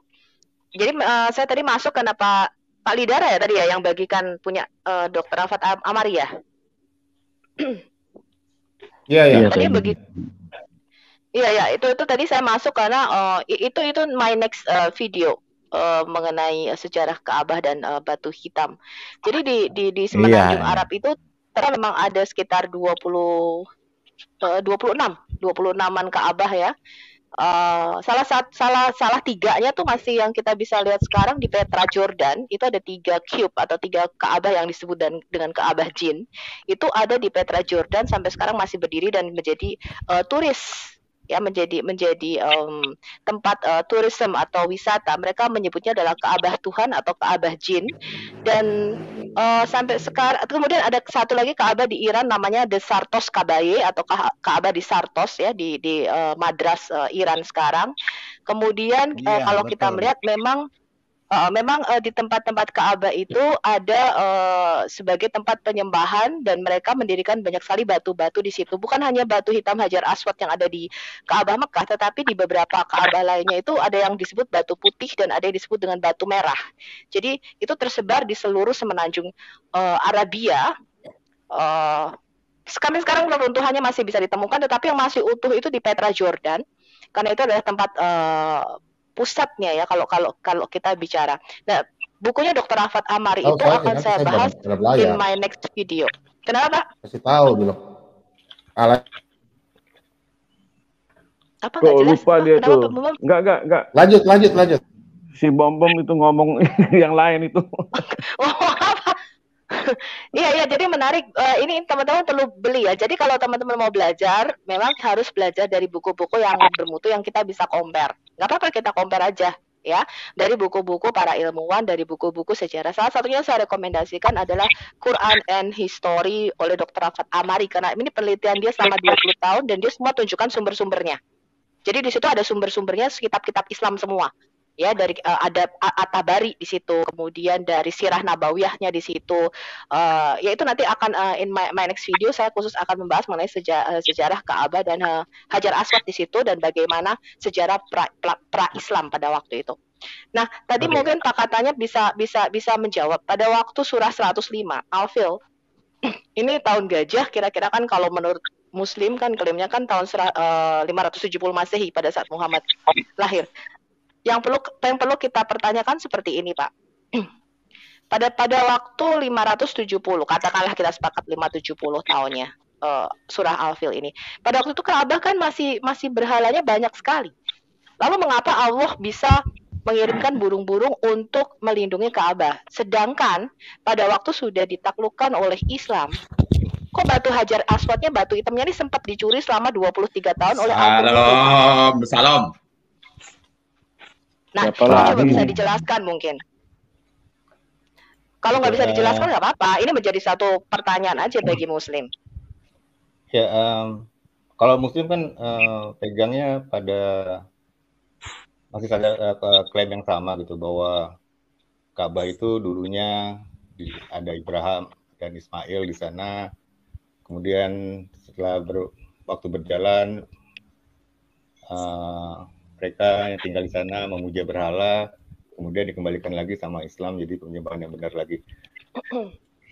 Jadi saya tadi masuk karena Pak Lidara ya tadi ya yang bagikan punya Dr. Rafat Amari ya. Iya. Tadi begitu. Iya, itu tadi saya masuk karena itu my next video mengenai sejarah Ka'bah dan batu hitam. Jadi di Semenanjung Arab itu ternyata memang ada sekitar 26-an Ka'bah ya. Salah tiganya tuh masih yang kita bisa lihat sekarang di Petra Jordan. Itu ada 3 cube atau 3 Ka'bah yang disebut dengan Ka'bah Jin. Itu ada di Petra Jordan sampai sekarang masih berdiri dan menjadi turis ya, menjadi tempat tourism atau wisata. Mereka menyebutnya adalah Ka'bah Tuhan atau Ka'bah Jin. Dan sampai sekarang kemudian ada satu lagi Ka'bah di Iran namanya The Sartos Kabaye atau Ka'bah di Sartos ya di Madras Iran sekarang. Kemudian kalau kita melihat memang di tempat-tempat Ka'bah itu ada sebagai tempat penyembahan dan mereka mendirikan banyak sekali batu-batu di situ. Bukan hanya batu hitam Hajar Aswad yang ada di Ka'bah Mekah, tetapi di beberapa Ka'bah lainnya itu ada yang disebut batu putih dan ada yang disebut dengan batu merah. Jadi itu tersebar di seluruh Semenanjung Arabia. Sekarang runtuhannya masih bisa ditemukan, tetapi yang masih utuh itu di Petra Jordan, karena itu adalah tempat pusatnya ya kalau kita bicara. Nah, bukunya Dr. Rafat Amari itu akan saya bahas in my next video. Kenapa? Kasih tahu dulu. Apa nggak jelas? Lupa dia tuh. Enggak. Lanjut. Si Bom itu ngomong yang lain itu. Iya, jadi menarik. Ini teman-teman perlu beli ya. Jadi kalau teman-teman mau belajar, memang harus belajar dari buku-buku yang bermutu yang kita bisa compare. Nggak apa-apa kita compare aja ya. Dari buku-buku para ilmuwan, dari buku-buku sejarah. Salah satunya saya rekomendasikan adalah Quran and History oleh Dr. Rafat Amari karena ini penelitian dia selama 20 tahun dan dia semua tunjukkan sumber-sumbernya. Jadi di situ ada sumber-sumbernya kitab-kitab Islam semua. Ya, dari ada At-Tabari di situ, kemudian dari Sirah Nabawiyahnya di situ. Ya itu nanti akan in my next video saya khusus akan membahas mengenai sejarah Ka'bah dan Hajar Aswad di situ dan bagaimana sejarah pra-Islam pada waktu itu. Nah, tadi mungkin Pak katanya bisa menjawab pada waktu surah 105 Al-Fil. Ini tahun gajah kira-kira kan kalau menurut Muslim kan klaimnya kan tahun 570 Masehi pada saat Muhammad lahir. Yang perlu kita pertanyakan seperti ini, Pak. Pada waktu 570, katakanlah kita sepakat 570 tahunnya surah Al-Fil ini. Pada waktu itu Ka'bah kan masih berhalanya banyak sekali. Lalu mengapa Allah bisa mengirimkan burung-burung untuk melindungi Ka'bah? Sedangkan pada waktu sudah ditaklukkan oleh Islam, kok batu Hajar Aswadnya, batu hitamnya ini sempat dicuri selama 23 tahun oleh Salam. Nah, itu coba bisa dijelaskan mungkin. Kalau nggak bisa dijelaskan nggak apa-apa. Ini menjadi satu pertanyaan aja bagi Muslim. Ya, kalau Muslim kan pegangnya pada masih ada klaim yang sama gitu, bahwa Ka'bah itu dulunya ada Ibrahim dan Ismail di sana. Kemudian setelah waktu berjalan, mereka yang tinggal di sana memuja berhala, kemudian dikembalikan lagi sama Islam jadi penyembahan yang benar lagi.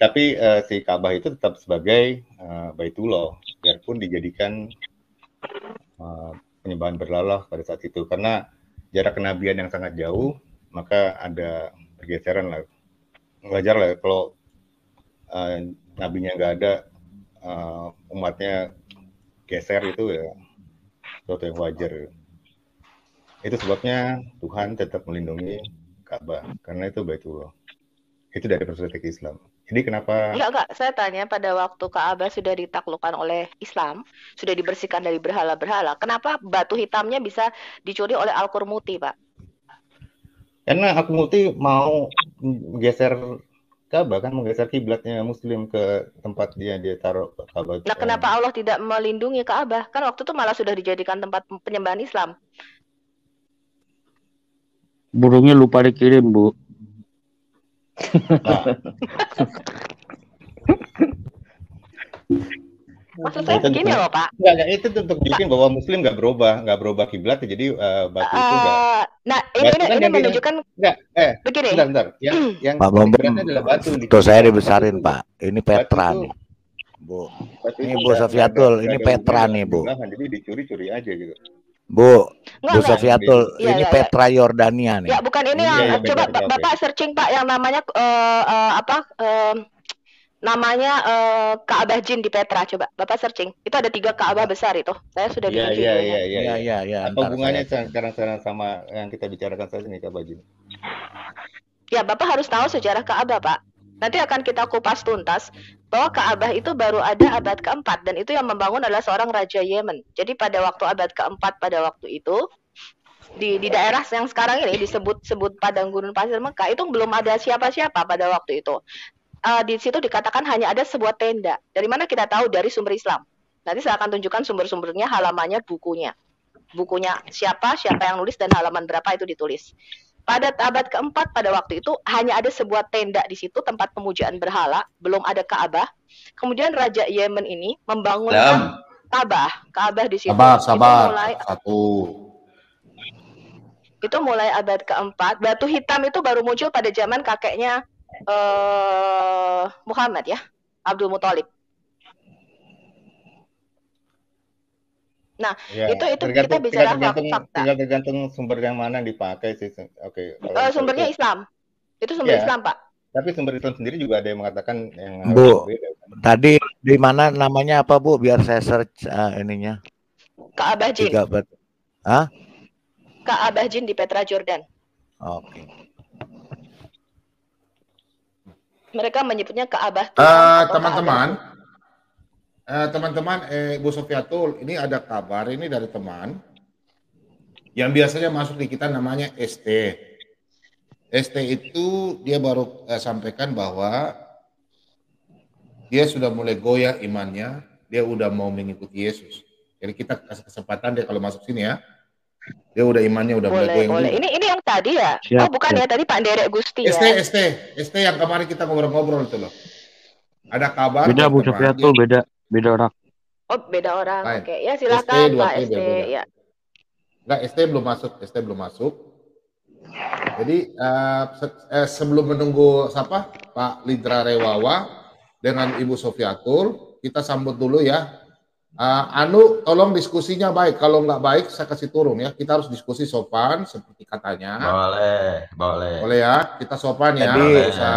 Tapi si Ka'bah itu tetap sebagai Baitullah, biarpun dijadikan penyembahan berhala pada saat itu, karena jarak kenabian yang sangat jauh, maka ada pergeseran lah. Wajar lah kalau nabinya nggak ada, umatnya geser, itu ya sesuatu yang wajar. Itu sebabnya Tuhan tetap melindungi Ka'bah, karena itu Baitullah. Itu dari perspektif Islam. Jadi kenapa? Enggak. Saya tanya, pada waktu Ka'bah sudah ditaklukkan oleh Islam, sudah dibersihkan dari berhala-berhala, kenapa batu hitamnya bisa dicuri oleh Al-Qurmuti, Pak? Karena Al-Qurmuti mau geser Ka'bah, kan menggeser kiblatnya Muslim ke tempat dia taruh Ka'bah. Nah, kenapa Allah tidak melindungi Ka'bah? Kan waktu itu malah sudah dijadikan tempat penyembahan Islam. Burungnya lupa dikirim, Bu. Maksud saya begini loh, Pak. Enggak, itu untuk bikin bahwa Muslim nggak berubah kiblat, jadi batu itu enggak. Nah, ini menunjukkan begini. Bentar. Yang Pak Bambang adalah batu. Tuh saya dibesarin, Pak. Ini Petra nih, Bu. Ini Bu Sofiatul, ini Petra nih, Bu. Jadi dicuri-curi aja gitu. Bu Sofiatul, ini Petra Yordania nih. Ya, bukan ini yang coba Bapak searching, Pak, yang namanya namanya Ka'bah Jin di Petra. Coba Bapak searching. Itu ada 3 Ka'bah besar itu. Saya sudah ditunjuk. Iya. Apa hubungannya sekarang sama yang kita bicarakan saat ini, Ka'bah Jin? Ya, Bapak harus tahu sejarah Ka'bah, Pak. Nanti akan kita kupas tuntas bahwa Ka'bah itu baru ada abad ke-4, dan itu yang membangun adalah seorang raja Yemen. Jadi pada waktu abad ke-4 pada waktu itu di daerah yang sekarang ini disebut padang gurun pasir Mekah, itu belum ada siapa-siapa pada waktu itu. Di situ dikatakan hanya ada sebuah tenda. Dari mana kita tahu? Dari sumber Islam. Nanti saya akan tunjukkan sumber-sumbernya, halamannya, bukunya siapa yang nulis dan halaman berapa itu ditulis. Pada abad ke-4 pada waktu itu hanya ada sebuah tenda di situ, tempat pemujaan berhala, belum ada Ka'bah. Kemudian Raja Yemen ini membangunkan Ka'bah di situ. Sabar. Itu mulai abad ke-4. Batu hitam itu baru muncul pada zaman kakeknya Muhammad, ya, Abdul Muthalib. Nah, ya, itu kita bicara fakta. Tergantung sumber yang mana dipakai sih. Oke. Sumbernya Islam. Itu sumber Islam, Pak. Tapi sumber Islam sendiri juga ada yang mengatakan yang Bu, tadi di mana namanya apa, Bu? Biar saya search ininya. Ka'bah Jin. Ka'bah Jin di Petra, Jordan. Oke. Mereka menyebutnya Ka'bah. Teman-teman, Bu Sofiatul, ini ada kabar ini dari teman yang biasanya masuk di kita, namanya ST. ST itu dia baru sampaikan bahwa dia sudah mulai goyah imannya, dia udah mau mengikuti Yesus. Jadi kita kasih kesempatan dia kalau masuk sini, ya. Dia udah imannya udah mulai goyang. Boleh. Ini yang tadi ya? Siap, bukan ya, tadi Pak Derek Gusti ya. ST yang kemarin kita ngobrol-ngobrol itu loh. Ada kabar. Beda Bu Sofiatul, beda orang. Oh, beda orang. Oke. Ya, silakan Pak ST. Ya. Enggak, ST belum masuk. Jadi sebelum menunggu Pak Lidra Rewawa dengan Ibu Sofiatul, kita sambut dulu ya. Tolong diskusinya baik. Kalau nggak baik, saya kasih turun ya. Kita harus diskusi sopan seperti katanya. Boleh ya. Kita sopan ya.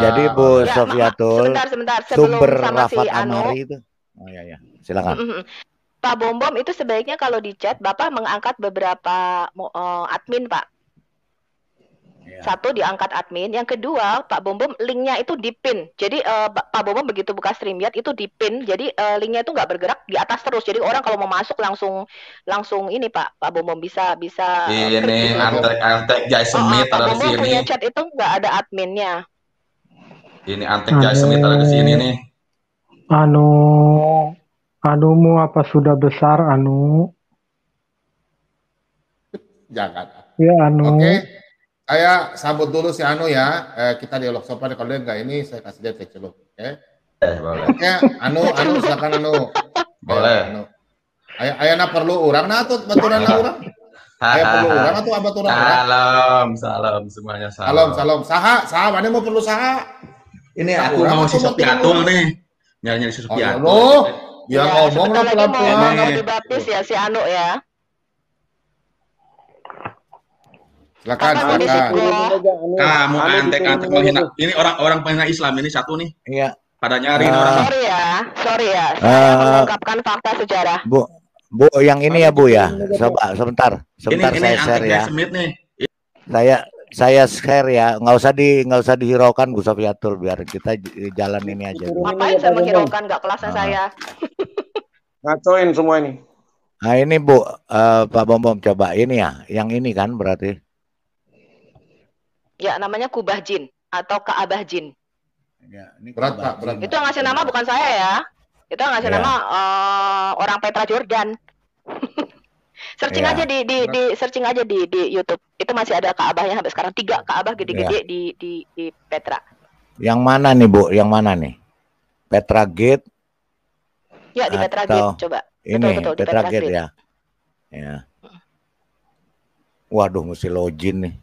Jadi Bu Sofiatul, sebentar. sumber Rafat Amari itu. Oh ya. Silakan. Pak Bom itu sebaiknya kalau di chat Bapak mengangkat beberapa admin, Pak. satu diangkat admin, yang kedua Pak Bombom linknya itu dipin. Jadi Pak Bombom begitu buka StreamYard itu dipin, jadi linknya itu nggak bergerak di atas terus. Jadi orang kalau mau masuk langsung ini Pak Bombom bisa ini klik gitu. Antek Jai Semit ada di Pak Bombom sini. punya chat itu nggak ada adminnya. Ini Antek Jai Semit ada di sini nih. Anumu apa sudah besar anu? Jangan. Ya anu. Oke. Saya sambut dulu si Anu ya. Kita dialog sopan. Kalau dia nggak ini, saya kasih dia teh celup. Oke. Boleh. Oke. Anu silakan Anu. Boleh. Anu. Ayana perlu orang nah tuh baturan orang. Aya perlu orang atau baturan orang. Salam semuanya salam. Saha mana mau perlu saha? Ini aku mau si Sopiatul nih. Nyari si Sopiatul. Dia ngomong lah pelan-pelan. Mau dibaptis ya si Anu ya. Silakan. Kamu antek menghina. Ini orang penghina Islam ini satu nih. Iya. Pada nyari orang. Sorry ya. Saya mengungkapkan fakta sejarah. Bu, yang ini ya Bu ya. Coba sebentar Ini saya share ya. Smith nih. Saya share ya. Nggak usah dihiraukan Bu Sofiatul, biar kita jalan ini aja. Ngapain saya menghiraukan, nggak kelasnya saya. Ngacoin semua ini. Nah ini Bu, Pak Bombom coba ini ya. Yang ini kan berarti. Ya namanya Kubah Jin atau Ka'bah Jin. Ya, ini berat Pak, berat. Itu yang ngasih nama bukan saya ya. Itu yang ngasih nama orang Petra Jordan. Searching aja di searching aja di YouTube. Itu masih ada Ka'bahnya sampai sekarang 3 Ka'bah gede-gede di Petra. Yang mana nih Bu? Yang mana nih? Petra Gate? Ya di Petra Gate coba. Ini betul, Petra Gate ya. Ya. Waduh, mesti login nih.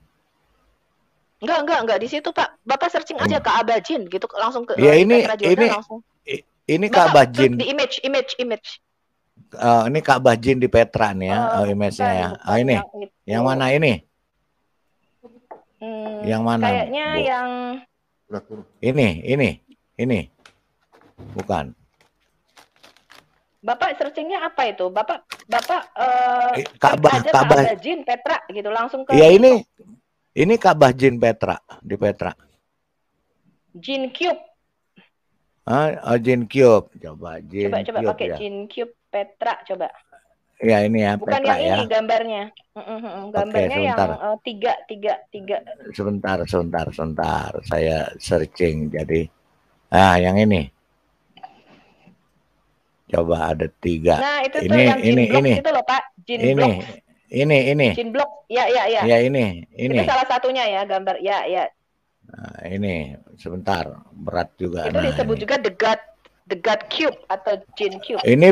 Enggak di situ Pak. Bapak searching aja Ka'bah Jin gitu langsung ke ya, Petra Jordan langsung. Ini Ka'bah Jin. Di image. Ini Ka'bah Jin di Petra nih ya, image-nya ya. Ini. Yang mana ini? Yang mana? Kayaknya Bu? yang ini. Bukan. Bapak searchingnya apa itu? Bapak Ka'bah Jin Petra gitu langsung ke. Ya ini Ka'bah Jin Petra di Petra. Jin Cube. Jin Cube. Coba Jin Coba Cube pakai ya. Jin Cube Petra coba. Ya ini ya Bukan Petra yang ya. ini gambarnya. Gambarnya yang tiga. Sebentar. Saya searching jadi. Yang ini. Coba ada 3. Nah, itu tuh yang Jin Block itu loh, Pak. Jin Block. Ini. Jin Block. Ya. Ya ini. Itu salah satunya ya gambar. Ya. Nah, ini sebentar, berat juga. Itu disebut juga The God Cube atau Jin Cube. Ini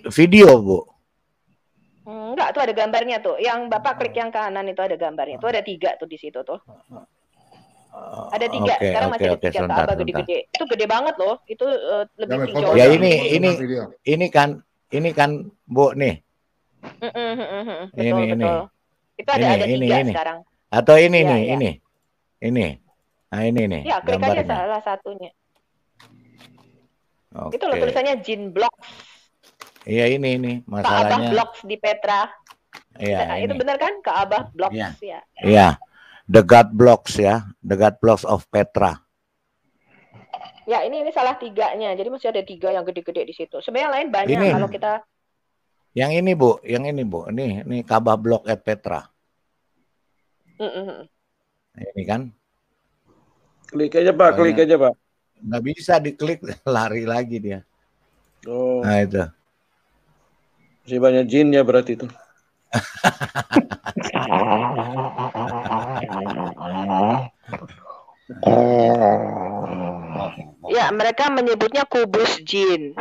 video, Bu. Enggak, tuh ada gambarnya tuh. Yang Bapak klik yang kanan itu ada gambarnya. Tuh ada 3 tuh di situ tuh. Ada 3. Sekarang masih ada 3 Ka'bah gede-gede. Itu gede banget loh. Itu lebih tinggi. Ya ini kan Bu nih. Betul. Itu ada 3 sekarang. Atau ini. Nah ini nih. Ya, klik aja salah satunya. Itu loh tulisannya Jin Blocks. Iya ini masalahnya. Ka'bah Blocks di Petra. Iya. Itu benar kan? Ka'bah Blocks ya. Iya. The God Blocks ya. The God Blocks of Petra. Ya ini salah 3-nya. Jadi masih ada 3 yang gede-gede di situ. Sebenarnya lain banyak kalau kita. Yang ini Bu. Ini Ka'bah Block at Petra. Ini kan. Klik aja Pak. Nggak bisa diklik, lari lagi dia. Oh. Nah itu. Masih banyak jinnya berarti itu. Ya, mereka menyebutnya kubus jin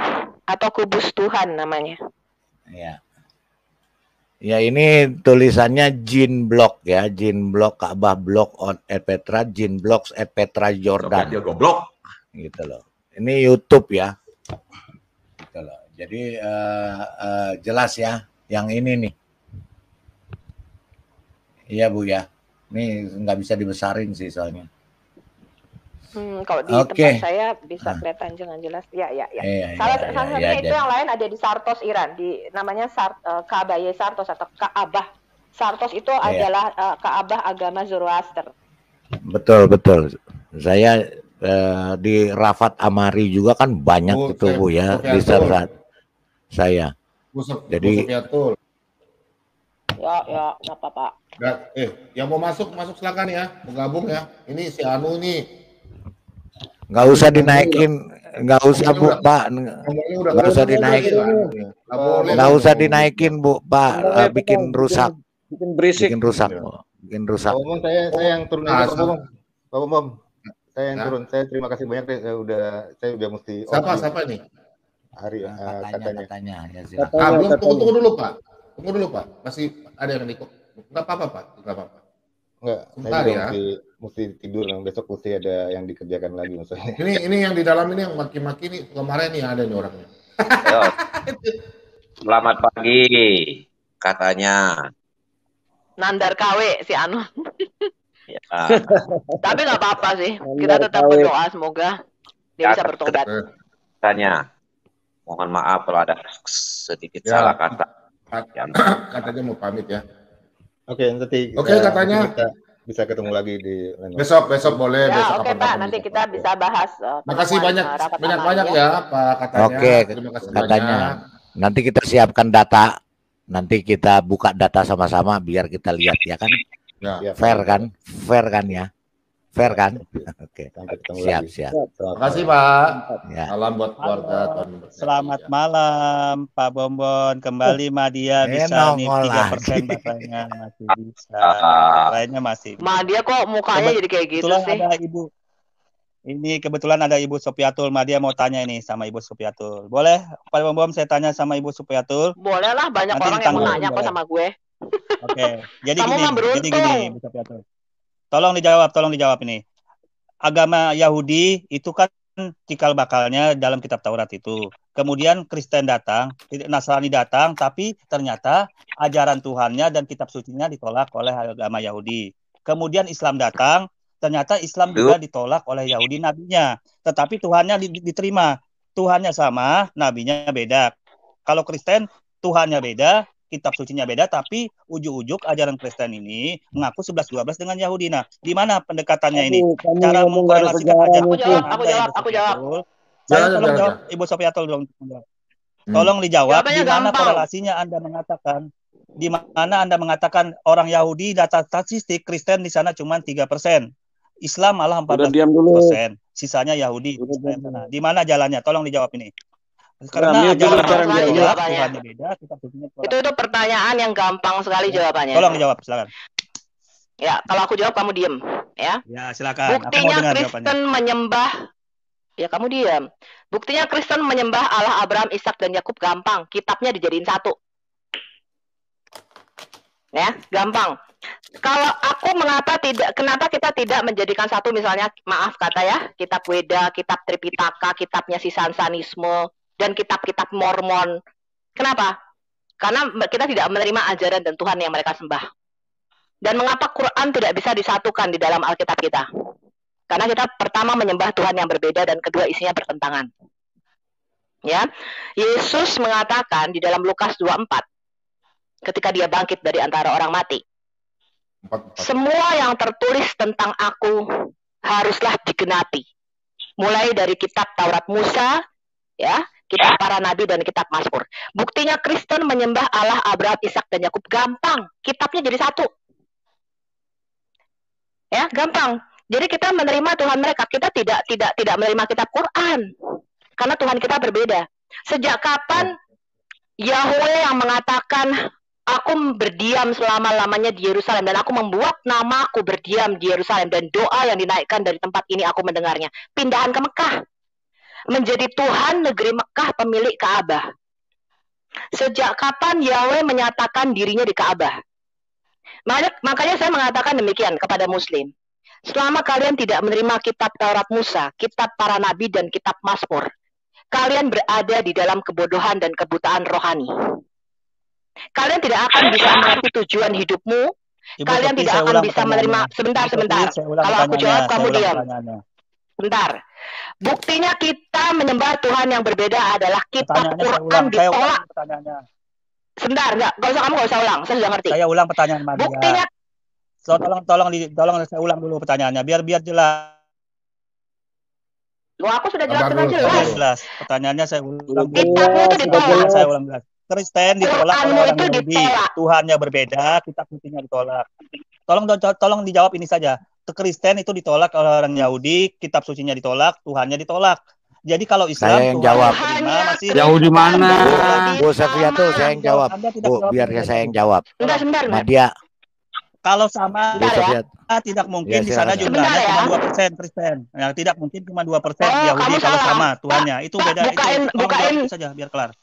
atau kubus Tuhan namanya. Ya. Ya ini tulisannya Jin Block ya, Jin Block Ka'bah Block on at Petra, Jin Blocks at Petra Jordan. Dia goblok. Gitu loh. Ini YouTube ya. Gitu loh. Jadi jelas ya yang ini nih. Iya Bu ya. Ini nggak bisa dibesarin sih soalnya. Kalau di tempat saya bisa kelihatan dengan jelas. Ya. Salah satunya itu yang lain ada di Sartos Iran, namanya Ka'bah Sartos atau Ka'bah. Sartos itu adalah Ka'bah agama Zoroaster. Betul. Saya di Rafat Amari juga kan banyak itu Bu ya di saat saya. Jadi ya nggak apa-apa. Yang mau masuk silakan ya, bergabung ya. Ini si Anu nih. Nggak usah dinaikin, nggak usah Bu Pak, nggak usah dinaikin, nggak usah dinaikin Bu Pak, bikin rusak, bikin rusak. Pak Bom, saya yang turun aja Pak Bom. Saya yang turun. Saya terima kasih banyak deh. Saya udah mesti. Siapa nih? Hari katanya. Ya, belum, tunggu dulu Pak. Masih ada yang ikut. Enggak apa-apa Pak. Enggak apa-apa. Enggak. Saya juga mesti tidur. Besok mesti ada yang dikerjakan lagi maksudnya. Ini yang di dalam ini yang maki-maki nih kemarin nih ada nih orangnya. Selamat pagi katanya. Nandar KW si Anu. Ya. Tapi nggak apa-apa sih. Kita tetap berdoa semoga dia bisa bertobat. Katanya. Mohon maaf kalau ada sedikit salah kata. Katanya mau pamit ya. Oke, nanti. Katanya kita bisa ketemu lagi di besok boleh. Ya, oke Pak, nanti kita bisa bahas. Makasih banyak ya Pak katanya. Oke, katanya. Nanti kita siapkan data. Nanti kita buka data sama-sama biar kita lihat ya kan. Ya. Fair kan ya. Fair kan? Oke. Siap. Terima kasih Pak. Ya. Salam buat keluarga. Selamat malam Pak Bombon. Kembali Madia bisa nih 3% baterainya masih bisa. Lainnya masih. Madia kok mukanya jadi kayak gitu sih? Ada Ibu. Ini kebetulan ada Ibu Sopiatul. Madia mau tanya ini sama Ibu Sopiatul. Boleh Pak Bombon saya tanya sama Ibu Sopiatul? Boleh lah, banyak nanti orang yang mau nanya kok sama gue. Oke. Jadi gini Ibu Sopiatul. Tolong dijawab ini. Agama Yahudi itu kan cikal bakalnya dalam kitab Taurat itu. Kemudian Kristen datang, Nasrani datang, tapi ternyata ajaran Tuhannya dan kitab sucinya ditolak oleh agama Yahudi. Kemudian Islam datang, ternyata Islam juga ditolak oleh Yahudi nabinya. Tetapi Tuhannya diterima. Tuhannya sama, nabinya beda. Kalau Kristen, Tuhannya beda, kitab sucinya beda, tapi ujuk-ujuk ajaran Kristen ini mengaku 11-12 dengan Yahudi. Nah, di mana pendekatannya ini? Cara mengkorelasikan ajaran Aku jawab. Saya tolong jawab, Ibu Sopiatul dong. Tolong dijawab, di mana korelasinya Anda mengatakan? Di mana Anda mengatakan orang Yahudi data statistik Kristen di sana cuma 3%. Islam malah 14%. Sisanya Yahudi. Nah, di mana jalannya? Tolong dijawab ini. Karena jawabannya beda, itu pertanyaan yang gampang sekali jawabannya. Tolong dijawab, silakan. Ya, kalau aku jawab kamu diem, ya. Ya, silakan. Buktinya Kristen menyembah, ya kamu diam. Buktinya Kristen menyembah Allah Abraham, Ishak dan Yakub gampang. Kitabnya dijadiin satu. Ya, gampang. Kalau aku kenapa kita tidak menjadikan satu, misalnya maaf kata ya, kitab Weda, kitab Tripitaka, kitabnya si Sansanisme, dan kitab-kitab Mormon. Kenapa? Karena kita tidak menerima ajaran dan Tuhan yang mereka sembah. Dan mengapa Quran tidak bisa disatukan di dalam Alkitab kita? Karena kita pertama menyembah Tuhan yang berbeda dan kedua isinya bertentangan. Ya, Yesus mengatakan di dalam Lukas 24 ketika dia bangkit dari antara orang mati, semua yang tertulis tentang aku haruslah digenapi. Mulai dari kitab Taurat Musa, ya, kitab para nabi dan kitab Mazmur. Buktinya Kristen menyembah Allah Abraham, Ishak dan Yakub gampang. Kitabnya jadi satu. Ya, gampang. Jadi kita menerima Tuhan mereka. Kita tidak menerima kitab Quran. Karena Tuhan kita berbeda. Sejak kapan Yahweh yang mengatakan aku berdiam selama-lamanya di Yerusalem dan aku membuat namaku berdiam di Yerusalem, dan doa yang dinaikkan dari tempat ini aku mendengarnya. Pindahan ke Mekah. Menjadi Tuhan negeri Mekah, pemilik Ka'bah. Sejak kapan Yahweh menyatakan dirinya di Ka'bah? Makanya saya mengatakan demikian kepada Muslim. Selama kalian tidak menerima kitab Taurat Musa, kitab para nabi dan kitab Mazmur, kalian berada di dalam kebodohan dan kebutaan rohani. Kalian tidak akan bisa mengerti tujuan hidupmu. Kalian tidak akan bisa menerima. Sebentar. Kalau aku jawab, kamu diam. Sebentar. Buktinya kita menyembah Tuhan yang berbeda adalah kitab Quran ditolak. Sebentar, nggak usah, kamu nggak usah ulang. Saya sudah ngerti. Saya ulang pertanyaan Madia. Buktinya So, tolong saya ulang dulu pertanyaannya biar jelas. Wah, aku sudah jelas. Pertanyaannya saya ulang dulu. Saya ulang jelas. Kristen ditolak oleh orang Yahudi. Tuhannya berbeda, kitab sucinya ditolak. Tolong dijawab ini saja. Kristen itu ditolak oleh orang Yahudi, kitab sucinya ditolak, Tuhannya ditolak. Jadi kalau Islam saya yang jawab. Masih Yahudi mana? Bu Safiatul, saya yang jawab. Bu, biar saya yang jawab. Madia. Kalau sama tidak mungkin di sana jumlahnya cuma 2% Kristen. Ya, tidak mungkin cuma 2% Yahudi kalau sama Tuhannya. Itu beda itu saja biar kelar.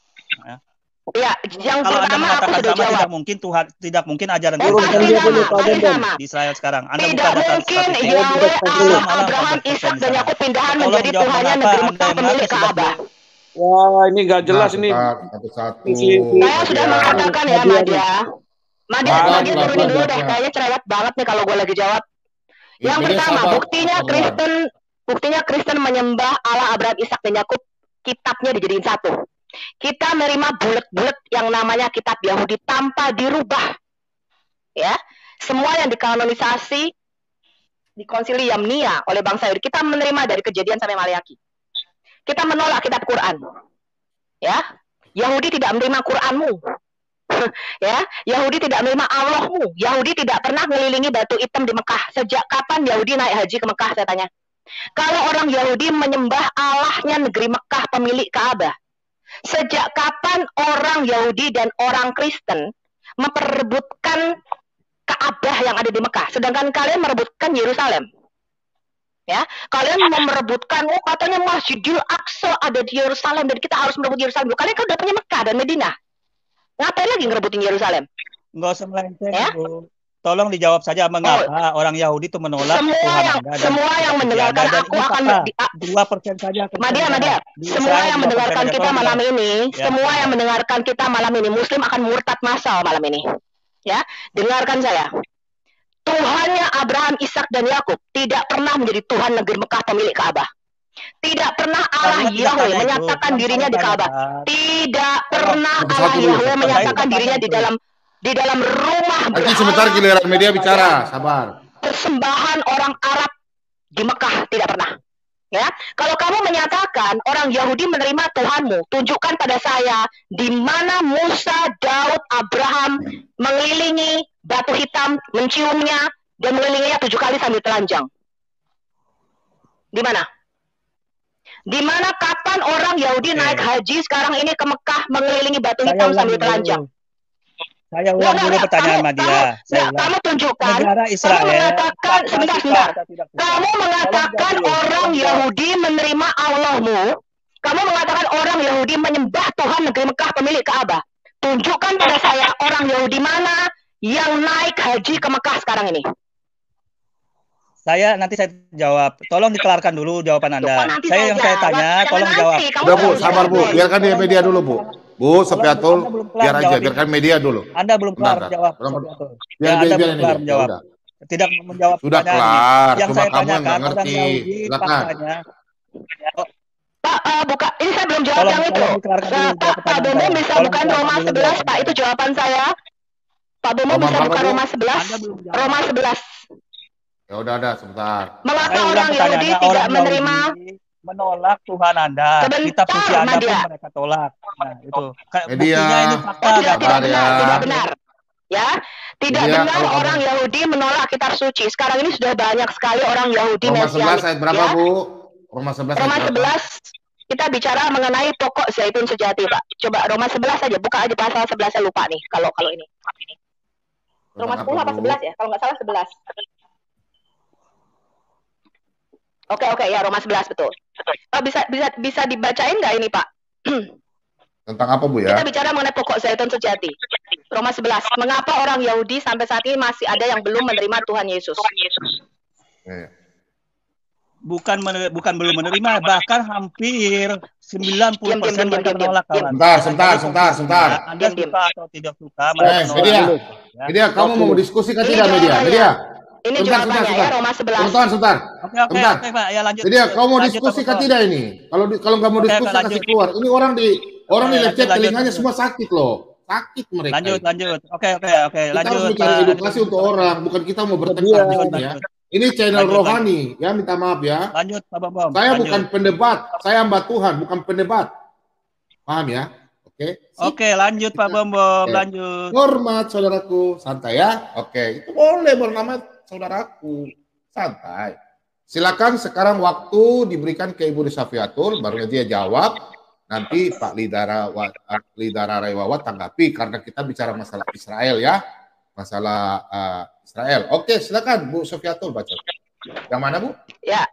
Ya. Ya, yang kalau Anda mengatakan sama tidak mungkin ajaran Kristen di Israel sekarang. Anda buka data statistik. Abraham, Ishak dan Yakub pindahan menjadi Tuhannya negeri Mekah pemilik Ka'bah. Wah, ini nggak jelas ini. Satu-satu. Saya sudah mengatakan ya, Madia. Madia turunin dulu deh, kayaknya cerewet banget nih kalau gue lagi jawab. Yang pertama, buktinya Kristen menyembah Allah Abraham, Ishak dan Yakub, kitabnya dijadiin satu. Kita menerima bulet-bulet yang namanya kitab Yahudi tanpa dirubah. Ya, semua yang dikanonisasi di Konsili Yamnia oleh bangsa Yahudi, kita menerima dari Kejadian sampai Maleakhi. Kita menolak kitab Quran. Ya, Yahudi tidak menerima Quranmu. Ya, Yahudi tidak menerima Allahmu. Yahudi tidak pernah mengelilingi batu hitam di Mekah. Sejak kapan Yahudi naik haji ke Mekah, saya tanya? Kalau orang Yahudi menyembah Allahnya negeri Mekah pemilik Ka'bah, sejak kapan orang Yahudi dan orang Kristen memperebutkan Ka'bah yang ada di Mekah, sedangkan kalian merebutkan Yerusalem? Ya, kalian merebutkan, katanya Masjidil Aqsa ada di Yerusalem dan kita harus merebut Yerusalem. Kalian kan udah punya Mekah dan Madinah. Ngapain lagi ngerebutin Yerusalem? Nggak usah melenceng, ya? Bu. Tolong dijawab saja mengapa orang Yahudi itu menolak Tuhan Anda. Semua yang mendengarkan aku akan 2% saja. Madia. Semua yang mendengarkan kita malam ini, semua yang mendengarkan kita malam ini, Muslim akan murtad massal malam ini. Ya, dengarkan saya. Tuhannya Abraham, Ishak dan Yakub tidak pernah menjadi Tuhan negeri Mekah pemilik Ka'bah. Tidak pernah Allah Yahweh menyatakan dirinya di Ka'bah. Tidak pernah Allah Yahweh menyatakan dirinya di dalam rumah. Nanti sebentar giliran media bicara, sabar. Persembahan orang Arab di Mekah tidak pernah. Ya, kalau kamu menyatakan orang Yahudi menerima Tuhanmu, tunjukkan pada saya di mana Musa, Daud, Abraham mengelilingi batu hitam, menciumnya dan mengelilinginya 7 kali sambil telanjang. Di mana? Di mana kapan orang Yahudi naik haji sekarang ini ke Mekah mengelilingi batu hitam sambil telanjang? Saya ulang dulu pertanyaan Madia. Kamu tunjukkan. Negara Israel. Kamu mengatakan sebentar. Kamu mengatakan orang Yahudi menerima Allahmu. Kamu mengatakan orang Yahudi menyembah Tuhan negeri Mekah pemilik Ka'bah. Tunjukkan pada saya orang Yahudi mana yang naik haji ke Mekah sekarang ini. Nanti saya jawab. Tolong dikelarkan dulu jawaban Anda. Saya tanya, tolong jawab. Udah Bu, sabar Bu. Biarkan dia media dulu Bu. Bu, Safiatul, biar aja. Biarkan media dulu. Anda belum kelar jawab. Anda belum kelar menjawab. Tidak menjawab. Sudah kelar. Yang saya tanyakan orang Yahudi faktanya. Pak, buka. Ini saya belum jawab yang itu. Pak Bemo bisa buka Roma 11, Pak. Itu jawaban saya. Pak Bemo bisa buka Roma 11. Roma 11. Ya udah ada sebentar. Mengapa orang Yahudi tidak menerima menolak Tuhan Anda? Kitab suci Anda pun mereka tolak. Nah, itu. Buktinya ini fakta. Tidak benar. Ya, tidak benar orang Yahudi menolak kitab suci. Sekarang ini sudah banyak sekali orang Yahudi Roma 11 ayat berapa, Bu? Roma 11 Roma 11 kita bicara mengenai pokok zaitun sejati, Pak. Coba Roma 11 saja, buka aja pasal 11, saya lupa nih kalau ini. Roma 10 apa 11 ya? Kalau nggak salah 11. Oke, ya Roma 11 betul. Pak, bisa dibacain nggak ini, Pak? Tentang apa, Bu ya? Kita bicara mengenai pokok zaitun sejati. Roma 11. Mengapa orang Yahudi sampai saat ini masih ada yang belum menerima Tuhan Yesus? Bukan belum menerima, bahkan hampir 90% mereka menolak. Sebentar. Anda suka atau tidak suka? Media, kamu mau diskusi kan tidak, Media? Ini jawabannya ya, Roma 11. Sebentar. Oke, Pak, ya lanjut. Jadi kamu mau diskusi kan tidak ini? Kalau nggak mau diskusi kasih keluar. Ini orang di lecet telinganya semua sakit loh. sakit mereka. Lanjut. Oke. Kita harus mencari edukasi untuk orang, bukan kita mau bertengkar di sini ya. Ini channel rohani, ya minta maaf ya. Lanjut, Pak Bambam. Saya bukan pendebat, saya hamba Tuhan, bukan pendebat. Paham ya? Oke, lanjut Pak Bambam, lanjut. Hormat saudaraku, santai ya. Oke, itu boleh bernama saudaraku, santai. Silakan sekarang waktu diberikan ke Ibu Risafiatul, baru dia jawab. Nanti Pak Lidara Rewawat tanggapi karena kita bicara masalah Israel ya. Masalah Israel. Oke, silakan Bu Sofiatul baca. Yang mana Bu? Ya,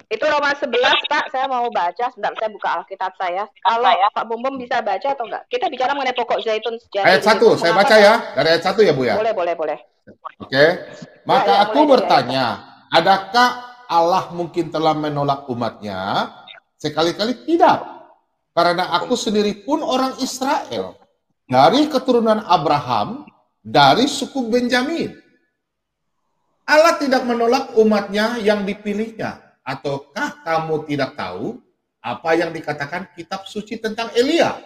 itu Roma 11 Pak. Saya mau baca. Sebentar, saya buka Alkitab saya. Kalau Pak Bumbum bisa baca atau enggak? Kita bicara mengenai pokok zaitun sejarah. Ayat 1, saya baca ya. Dari ayat 1 ya Bu ya? Boleh. Oke. Maka aku bertanya, adakah Allah mungkin telah menolak umatnya? Sekali-kali tidak. Karena aku sendiri pun orang Israel. Dari keturunan Abraham, dari suku Benjamin. Allah tidak menolak umatnya yang dipilihnya. Ataukah kamu tidak tahu apa yang dikatakan kitab suci tentang Elia?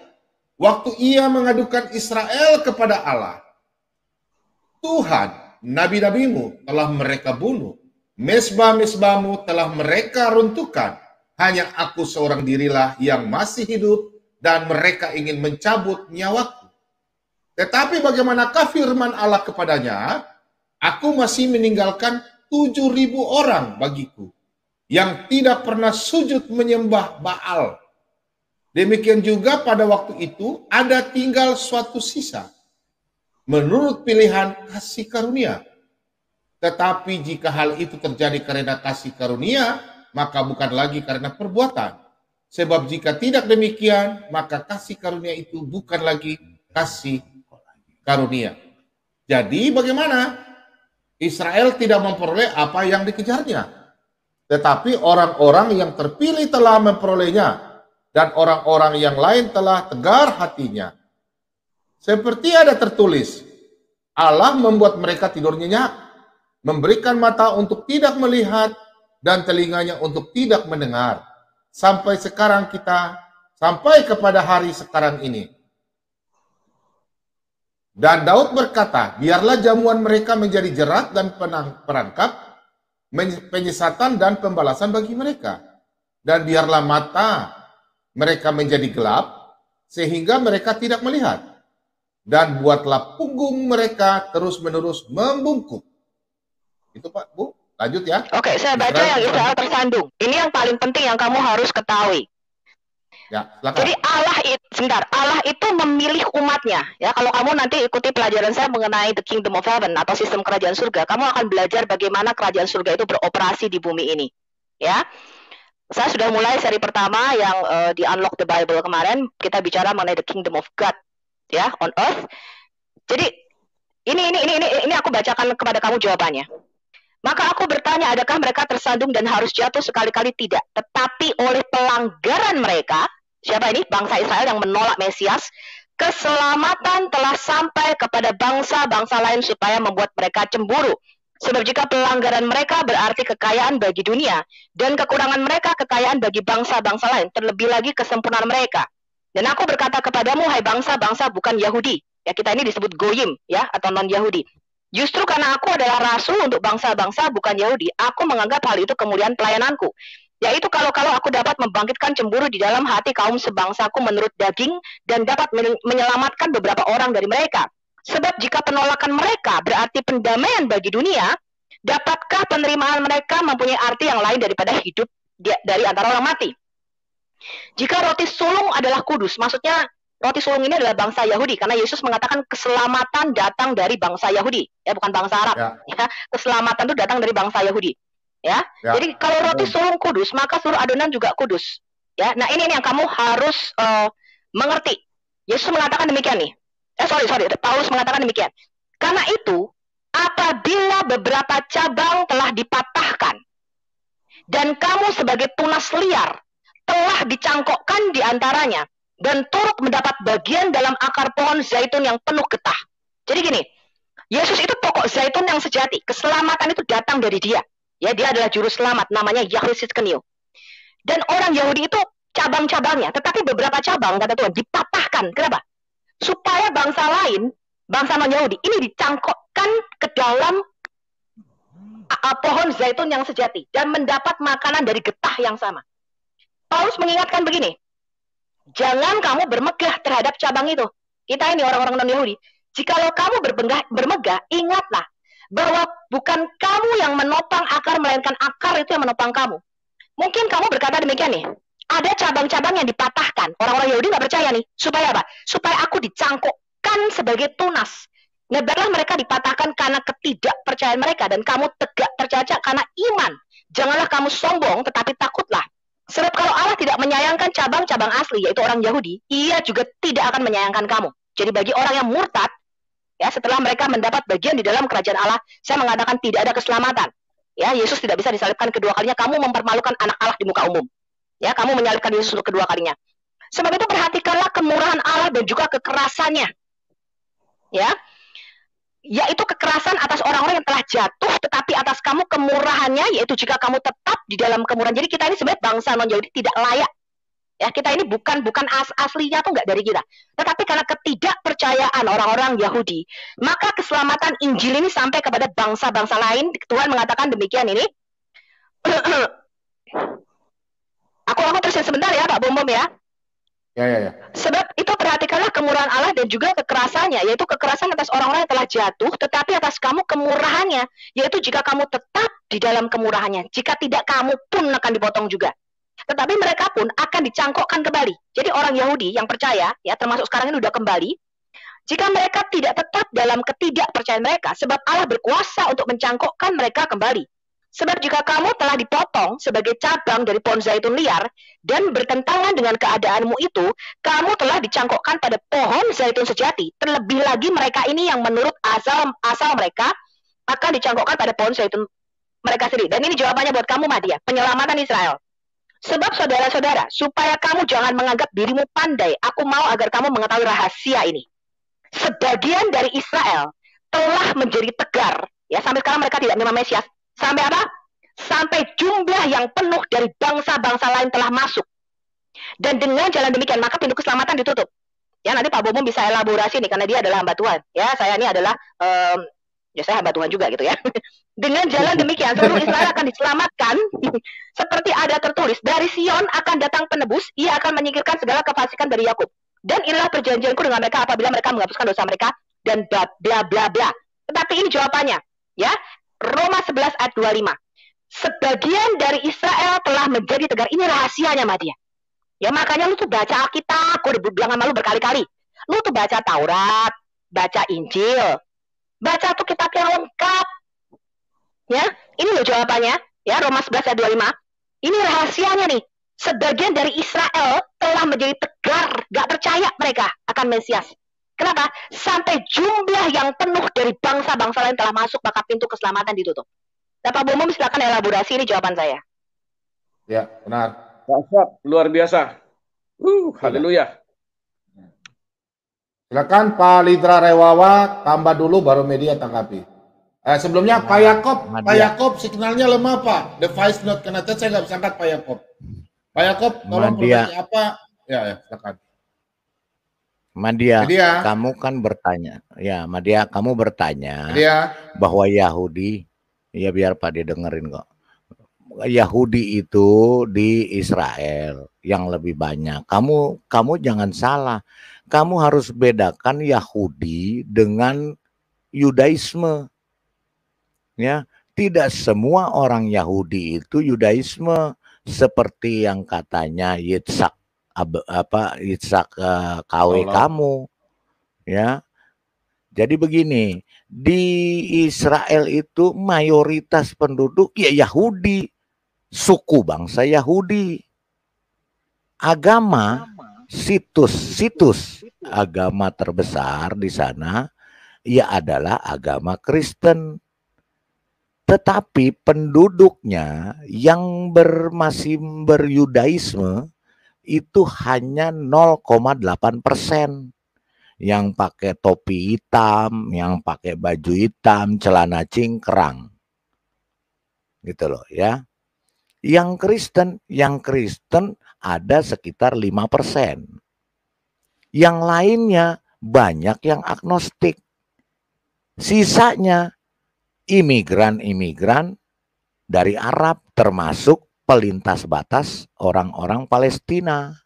Waktu ia mengadukan Israel kepada Allah. Tuhan, nabi-nabimu telah mereka bunuh. Mesbah-mesbahmu telah mereka runtuhkan. Hanya aku seorang dirilah yang masih hidup dan mereka ingin mencabut nyawaku. Tetapi bagaimanakah firman Allah kepadanya? Aku masih meninggalkan 7.000 orang bagiku yang tidak pernah sujud menyembah Baal. Demikian juga pada waktu itu ada tinggal suatu sisa menurut pilihan kasih karunia. Tetapi jika hal itu terjadi karena kasih karunia, maka bukan lagi karena perbuatan. Sebab jika tidak demikian, maka kasih karunia itu bukan lagi kasih karunia. Jadi bagaimana? Israel tidak memperoleh apa yang dikejarnya. Tetapi orang-orang yang terpilih telah memperolehnya. Dan orang-orang yang lain telah tegar hatinya. Seperti ada tertulis, Allah membuat mereka tidur nyenyak, memberikan mata untuk tidak melihat, dan telinganya untuk tidak mendengar. Sampai sekarang sampai kepada hari sekarang ini. Dan Daud berkata, biarlah jamuan mereka menjadi jerat dan perangkap, penyesatan dan pembalasan bagi mereka. Dan biarlah mata mereka menjadi gelap, sehingga mereka tidak melihat. Dan buatlah punggung mereka terus-menerus membungkuk. Itu Pak, Bu. Lanjut ya. Oke, saya baca yang Israel tersandung. Ini yang paling penting yang kamu harus ketahui. Ya, silakan. Jadi Allah itu memilih umatnya. Ya, kalau kamu nanti ikuti pelajaran saya mengenai the kingdom of heaven atau sistem kerajaan surga, kamu akan belajar bagaimana kerajaan surga itu beroperasi di bumi ini. Ya, saya sudah mulai seri pertama yang di Unlock the Bible kemarin. Kita bicara mengenai the kingdom of God, ya, on earth. Jadi ini aku bacakan kepada kamu jawabannya. Maka aku bertanya, adakah mereka tersandung dan harus jatuh? Sekali-kali tidak. Tetapi oleh pelanggaran mereka, siapa ini? Bangsa Israel yang menolak Mesias, keselamatan telah sampai kepada bangsa-bangsa lain supaya membuat mereka cemburu. Sebab jika pelanggaran mereka berarti kekayaan bagi dunia, dan kekurangan mereka kekayaan bagi bangsa-bangsa lain, terlebih lagi kesempurnaan mereka. Dan aku berkata kepadamu, hai bangsa-bangsa bukan Yahudi. Ya, kita ini disebut Goyim, ya, atau non-Yahudi. Justru karena aku adalah rasul untuk bangsa-bangsa bukan Yahudi, aku menganggap hal itu kemuliaan pelayananku. Yaitu kalau aku dapat membangkitkan cemburu di dalam hati kaum sebangsaku menurut daging dan dapat menyelamatkan beberapa orang dari mereka. Sebab jika penolakan mereka berarti pendamaian bagi dunia, dapatkah penerimaan mereka mempunyai arti yang lain daripada hidup dari antara orang mati? Jika roti sulung adalah kudus, maksudnya roti sulung ini adalah bangsa Yahudi, karena Yesus mengatakan keselamatan datang dari bangsa Yahudi, ya, bukan bangsa Arab. Ya, keselamatan itu datang dari bangsa Yahudi. Ya. Jadi kalau roti sulung kudus, maka seluruh adonan juga kudus. Ya, nah ini yang kamu harus mengerti. Yesus mengatakan demikian nih. Paulus mengatakan demikian. Karena itu, apabila beberapa cabang telah dipatahkan dan kamu sebagai tunas liar telah dicangkokkan di antaranya, dan turut mendapat bagian dalam akar pohon zaitun yang penuh getah. Jadi gini, Yesus itu pokok zaitun yang sejati. Keselamatan itu datang dari dia. Ya, dia adalah juru selamat, namanya Yahweh Tsidkenu. Dan orang Yahudi itu cabang-cabangnya, tetapi beberapa cabang, kata Tuhan, dipatahkan. Kenapa? supaya bangsa lain, bangsa non-Yahudi, ini dicangkokkan ke dalam pohon zaitun yang sejati dan mendapat makanan dari getah yang sama. Paulus mengingatkan begini, jangan kamu bermegah terhadap cabang itu. Kita ini orang-orang non-Yahudi, jikalau kamu bermegah, ingatlah bahwa bukan kamu yang menopang akar, melainkan akar itu yang menopang kamu. Mungkin kamu berkata demikian nih, ada cabang-cabang yang dipatahkan. Orang-orang Yahudi nggak percaya nih. Supaya apa? Supaya aku dicangkokkan sebagai tunas. Hebatlah mereka dipatahkan karena ketidakpercayaan mereka. Dan kamu tegak tercacat karena iman. Janganlah kamu sombong, tetapi takutlah. Sebab kalau Allah tidak menyayangkan cabang-cabang asli, yaitu orang Yahudi, Ia juga tidak akan menyayangkan kamu. Jadi bagi orang yang murtad, ya, setelah mereka mendapat bagian di dalam kerajaan Allah, saya mengatakan tidak ada keselamatan. Ya, Yesus tidak bisa disalibkan kedua kalinya. Kamu mempermalukan anak Allah di muka umum. Ya, kamu menyalibkan Yesus untuk kedua kalinya. Sebab itu perhatikanlah kemurahan Allah dan juga kekerasannya. Ya, yaitu kekerasan atas orang-orang yang telah jatuh, tetapi atas kamu kemurahannya, yaitu jika kamu tetap di dalam kemurahan. Jadi kita ini sebenarnya bangsa non-Yahudi tidak layak. Ya, kita ini bukan aslinya tuh nggak dari kita. Tetapi karena ketidakpercayaan orang-orang Yahudi, maka keselamatan Injil ini sampai kepada bangsa-bangsa lain. Tuhan mengatakan demikian ini. Aku terusin sebentar ya Pak Bom ya. Ya. Sebab itu perhatikanlah kemurahan Allah dan juga kekerasannya, yaitu kekerasan atas orang-orang yang telah jatuh, tetapi atas kamu kemurahannya, yaitu jika kamu tetap di dalam kemurahannya. Jika tidak, kamu pun akan dipotong juga. Tetapi mereka pun akan dicangkokkan kembali. Jadi orang Yahudi yang percaya, ya termasuk sekarang ini udah kembali, jika mereka tidak tetap dalam ketidakpercayaan mereka, sebab Allah berkuasa untuk mencangkokkan mereka kembali. Sebab jika kamu telah dipotong sebagai cabang dari pohon zaitun liar dan bertentangan dengan keadaanmu itu, kamu telah dicangkokkan pada pohon zaitun sejati. Terlebih lagi mereka ini yang menurut asal mereka akan dicangkokkan pada pohon zaitun mereka sendiri. Dan ini jawabannya buat kamu, Madia, penyelamatan Israel. Sebab saudara-saudara, supaya kamu jangan menganggap dirimu pandai, aku mau agar kamu mengetahui rahasia ini. Sebagian dari Israel telah menjadi tegar. Ya, sampai sekarang mereka tidak menerima Mesias. Sampai apa? Sampai jumlah yang penuh dari bangsa-bangsa lain telah masuk. Dan dengan jalan demikian, maka pintu keselamatan ditutup. Ya, nanti Pak Bomo bisa elaborasi nih, karena dia adalah hamba Tuhan. Ya, saya ini adalah, ya saya hamba Tuhan juga gitu ya. Dengan jalan demikian, seluruh Israel akan diselamatkan. Seperti ada tertulis, dari Sion akan datang penebus, ia akan menyingkirkan segala kefasikan dari Yakub. Dan inilah perjanjianku dengan mereka apabila mereka menghapuskan dosa mereka, dan bla bla bla bla. Tetapi ini jawabannya, ya. Roma 11 ayat 25. Sebagian dari Israel telah menjadi tegar. Ini rahasianya, Madia. Ya, makanya lu tuh baca Alkitab. Gue udah bilang sama lu berkali-kali. Lu tuh baca Taurat, baca Injil. Baca tuh kitab yang lengkap. Ya, ini loh jawabannya. Ya, Roma 11 ayat 25. Ini rahasianya nih. Sebagian dari Israel telah menjadi tegar. Gak percaya mereka akan Mesias. Kenapa? Sampai jumlah yang penuh dari bangsa-bangsa lain telah masuk, maka pintu keselamatan ditutup. Nah, Pak Bomom silakan elaborasi, ini jawaban saya. Ya, benar. Luar biasa. Haleluya. Silakan Pak Lidra Rewawa, tambah dulu baru media tanggapi. Sebelumnya Pak Yakob signalnya lemah Pak. Device not connected, saya nggak bisa angkat Pak Yakob. Pak Yakob, tolong bertanya apa? Ya, silakan. Madia, kamu kan bertanya, ya Madia, kamu bertanya bahwa Yahudi, ya biar Pak didengerin kok, Yahudi itu di Israel yang lebih banyak. Kamu jangan salah, kamu harus bedakan Yahudi dengan Yudaisme. Ya, tidak semua orang Yahudi itu Yudaisme seperti yang katanya Yitzhak. Yitzhak KW kamu ya. Jadi begini, di Israel itu mayoritas penduduk ya Yahudi, suku bangsa Yahudi. Agama, situs agama terbesar di sana ya adalah agama Kristen. Tetapi penduduknya yang masih beryudaisme itu hanya 0,8%. Yang pakai topi hitam, yang pakai baju hitam, celana cingkrang. Gitu loh ya. Yang Kristen ada sekitar 5%. Yang lainnya banyak yang agnostik. Sisanya imigran-imigran dari Arab, termasuk pelintas batas orang-orang Palestina.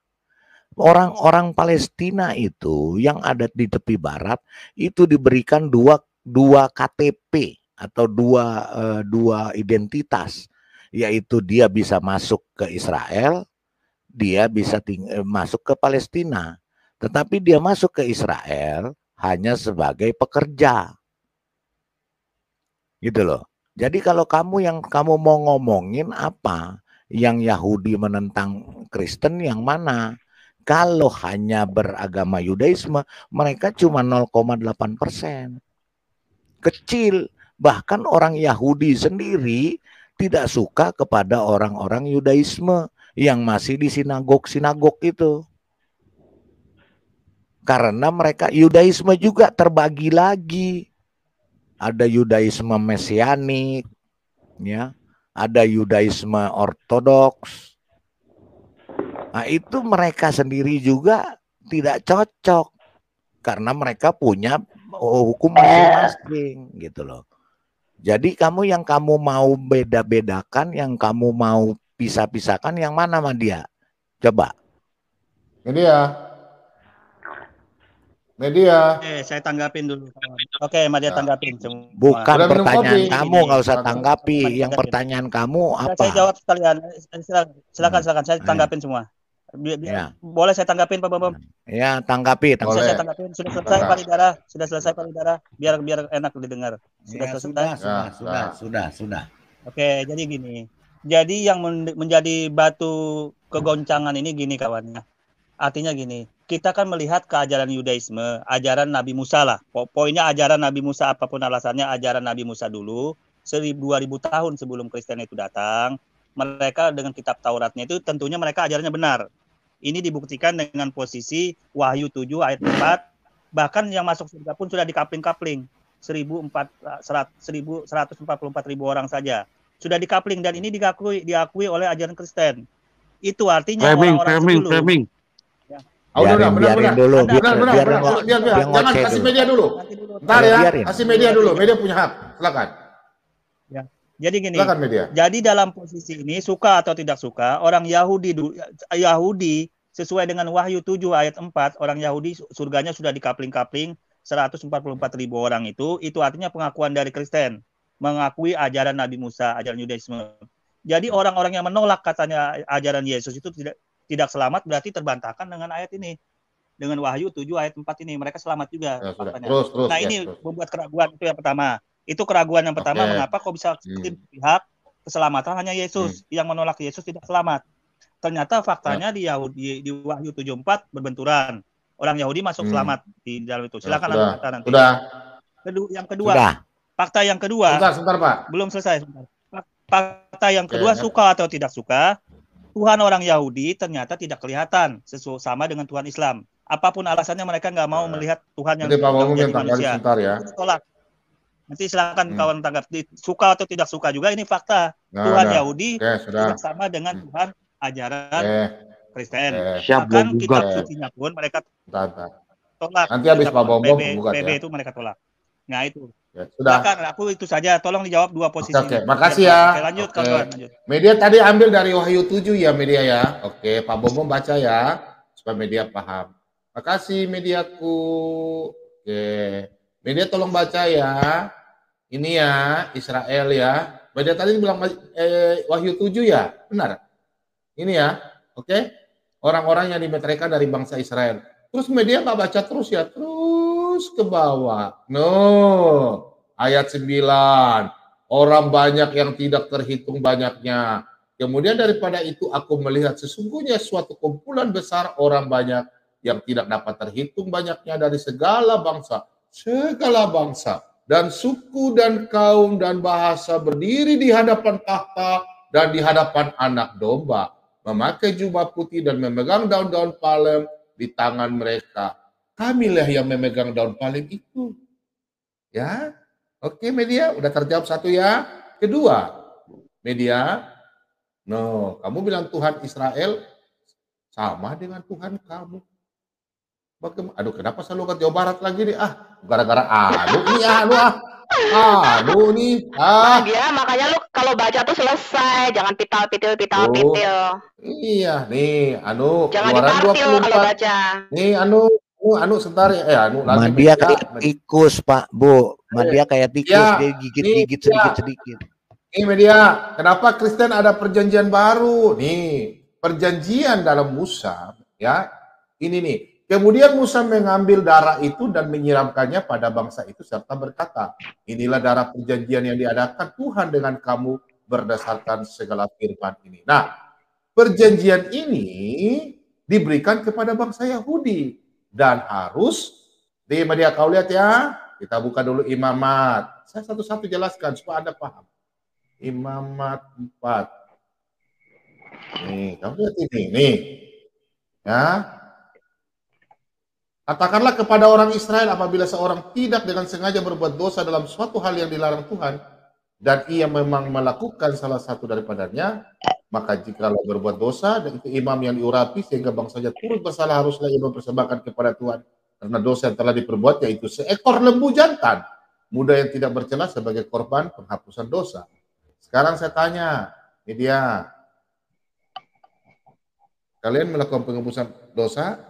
Orang-orang Palestina itu yang ada di tepi barat itu diberikan dua KTP atau dua identitas, yaitu dia bisa masuk ke Israel, dia bisa masuk ke Palestina. Tetapi dia masuk ke Israel hanya sebagai pekerja. Gitu loh. Jadi kalau kamu mau ngomongin apa, yang Yahudi menentang Kristen yang mana? Kalau hanya beragama Yudaisme, mereka cuma 0,8%. Kecil. Bahkan orang Yahudi sendiri tidak suka kepada orang-orang Yudaisme yang masih di sinagog-sinagog itu. Karena mereka Yudaisme juga terbagi lagi. Ada Yudaisme Mesianik, ya, ada Yudaisme Ortodoks. Nah, itu mereka sendiri juga tidak cocok karena mereka punya hukum masing-masing, gitu loh. Jadi yang kamu mau beda-bedakan, yang kamu mau pisah-pisahkan, yang mana sama dia? Coba. Media. Saya tanggapin dulu. Oke, Media tanggapin semua. Bukan pertanyaan kamu, nggak usah tanggapi. Yang pertanyaan kamu apa? Saya jawab sekalian. Silakan. Saya tanggapin semua. Boleh saya tanggapin, Pak Bambang? Ya, tanggapi. Saya tanggapin. Sudah selesai Pak Lidara. Biar enak didengar. Sudah. Oke, jadi gini. Jadi yang menjadi batu kegoncangan ini gini kawannya. Artinya gini, kita kan melihat keajaran Yudaisme, ajaran Nabi Musa lah. Poinnya ajaran Nabi Musa, apapun alasannya, ajaran Nabi Musa dulu, 1000-2000 tahun sebelum Kristen itu datang, mereka dengan kitab Tauratnya itu tentunya mereka ajarannya benar. Ini dibuktikan dengan posisi Wahyu 7 ayat 4, bahkan yang masuk surga pun sudah dikapling-kapling. 144.000 orang saja. Sudah dikapling dan ini diakui oleh ajaran Kristen. Itu artinya orang-orang sebelum. Biarin dulu. Jangan kasih media dulu. Ntar ya, kasih media dulu. Media punya hak. Silakan. Ya. Jadi gini. Silakan media. Jadi dalam posisi ini suka atau tidak suka, orang Yahudi sesuai dengan Wahyu 7 ayat 4, orang Yahudi surganya sudah dikapling-kapling 144.000 orang itu artinya pengakuan dari Kristen, mengakui ajaran Nabi Musa, ajaran Yudaisme. Jadi orang-orang yang menolak katanya ajaran Yesus itu tidak selamat, berarti terbantahkan dengan ayat ini. Dengan Wahyu 7 ayat 4 ini. Mereka selamat juga. Terus, ini membuat keraguan, itu yang pertama. Itu keraguan yang pertama, mengapa kok bisa pihak keselamatan hanya Yesus. Yang menolak Yesus tidak selamat. Ternyata faktanya di Wahyu 7:4 berbenturan. Orang Yahudi masuk selamat di dalam itu. Silakan kata nanti. Yang kedua. Fakta yang kedua. Sebentar, Pak. Belum selesai. Fakta yang kedua, suka atau tidak suka, Tuhan orang Yahudi ternyata tidak kelihatan sama dengan Tuhan Islam. Apapun alasannya mereka nggak mau melihat Tuhan yang menjadi manusia. Tolak. Nanti silakan kawan tanggap. Suka atau tidak suka juga ini fakta. Tuhan Yahudi tidak sama dengan Tuhan ajaran Kristen. Bahkan kitab sucinya pun mereka tolak. Nanti habis Pak Bombong PB itu mereka tolak. Nah itu. Sudah. Silakan, aku itu saja. Tolong dijawab dua posisi. Oke, makasih ya. Oke, lanjut, kawan. Media tadi ambil dari Wahyu 7 ya, media ya. Oke, Pak Bombong baca ya, supaya media paham. Makasih mediaku. Oke, media tolong baca ya. Ini ya, Israel ya. Media tadi bilang Wahyu 7 ya, benar. Ini ya, oke. Orang-orang yang dimeteraikan dari bangsa Israel. Terus media nggak baca terus ya, terus ke bawah. No. Ayat 9, orang banyak yang tidak terhitung banyaknya. Kemudian daripada itu aku melihat sesungguhnya suatu kumpulan besar orang banyak yang tidak dapat terhitung banyaknya dari segala bangsa dan suku dan kaum dan bahasa berdiri di hadapan tahta dan di hadapan anak domba, memakai jubah putih dan memegang daun-daun palem di tangan mereka. Kamilah yang memegang daun palem itu. Ya. Oke, media, udah terjawab satu ya. Kedua, media, kamu bilang Tuhan Israel sama dengan Tuhan kamu. Aduh, kenapa selalu ke Jawa Barat lagi nih? Gara-gara anu nih. Dia makanya lu kalau baca tuh selesai, jangan pital-pitil. Iya, nih, jangan keluaran dipartil kalau baca. Nih, sebentar ya. Dia kayak tikus, Pak, Bu. Dia kayak tikus, dia gigit-gigit sedikit-sedikit. Ini media, kenapa Kristen ada perjanjian baru? Nih, perjanjian dalam Musa, ya. Ini nih. Kemudian Musa mengambil darah itu dan menyiramkannya pada bangsa itu serta berkata, inilah darah perjanjian yang diadakan Tuhan dengan kamu berdasarkan segala firman ini. Nah, perjanjian ini diberikan kepada bangsa Yahudi dan harus di media kau lihat ya. Kita buka dulu Imamat. Saya satu-satu jelaskan supaya Anda paham. Imamat 4. Nih, kamu lihat ini nih. Ya. Katakanlah kepada orang Israel apabila seorang tidak dengan sengaja berbuat dosa dalam suatu hal yang dilarang Tuhan dan ia memang melakukan salah satu daripadanya, maka jikalau berbuat dosa dan itu imam yang diurapi sehingga bangsanya turut bersalah, haruslah ia mempersembahkan kepada Tuhan karena dosa yang telah diperbuat, yaitu seekor lembu jantan muda yang tidak bercela sebagai korban penghapusan dosa. Sekarang saya tanya, ini dia, kalian melakukan penghapusan dosa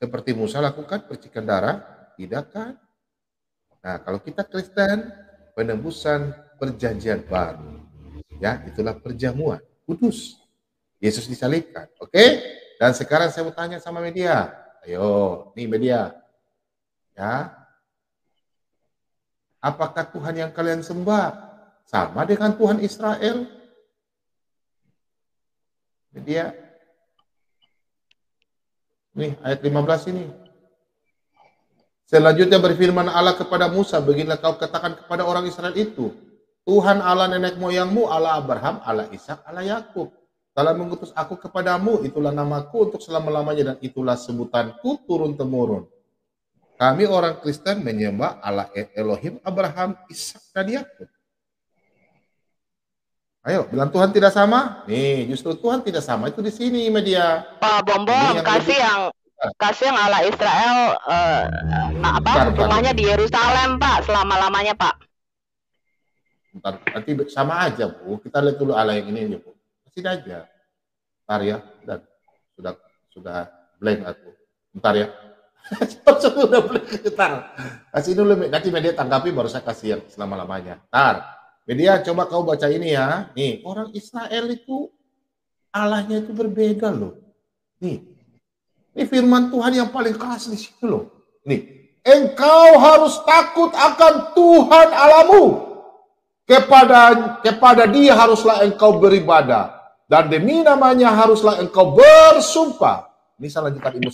seperti Musa lakukan, percikan darah? Tidak kan? Nah, kalau kita Kristen, penebusan perjanjian baru. Ya, itulah perjamuan kudus. Yesus disalibkan. Oke? Dan sekarang saya mau tanya sama media. Ayo, nih media. Ya. Apakah Tuhan yang kalian sembah sama dengan Tuhan Israel? Media. Nih, ayat 15 ini. Selanjutnya berfirman Allah kepada Musa, beginilah kau katakan kepada orang Israel itu, Tuhan Allah nenek moyangmu, Allah Abraham, Allah Ishak, Allah Yakub, telah mengutus aku kepadamu, itulah namaku untuk selama-lamanya dan itulah sebutanku turun-temurun. Kami orang Kristen menyembah Allah Elohim Abraham, Ishak, dan Yakub. Ayo, bilang Tuhan tidak sama? Nih, justru Tuhan tidak sama itu di sini media. Pak Bombom, kasih yang Allah Israel rumahnya di Yerusalem, Pak, selama-lamanya, Pak. Bentar, nanti sama aja, Bu. Kita lihat dulu Allah yang ini aja, Bu. Kasih aja. Bentar ya, dan sudah blank aku. Bentar ya. Sudah blank, bentar. Kasih dulu, nanti media tanggapi baru saya kasih yang selama-lamanya. Bentar. Media, coba kau baca ini ya. Nih, orang Israel itu Allahnya itu berbeda loh. Nih, ini firman Tuhan yang paling keras di sini loh. Nih, engkau harus takut akan Tuhan Allahmu. Kepada Dia haruslah engkau beribadah dan demi namanya haruslah engkau bersumpah. Ini saya lanjutkan Ibu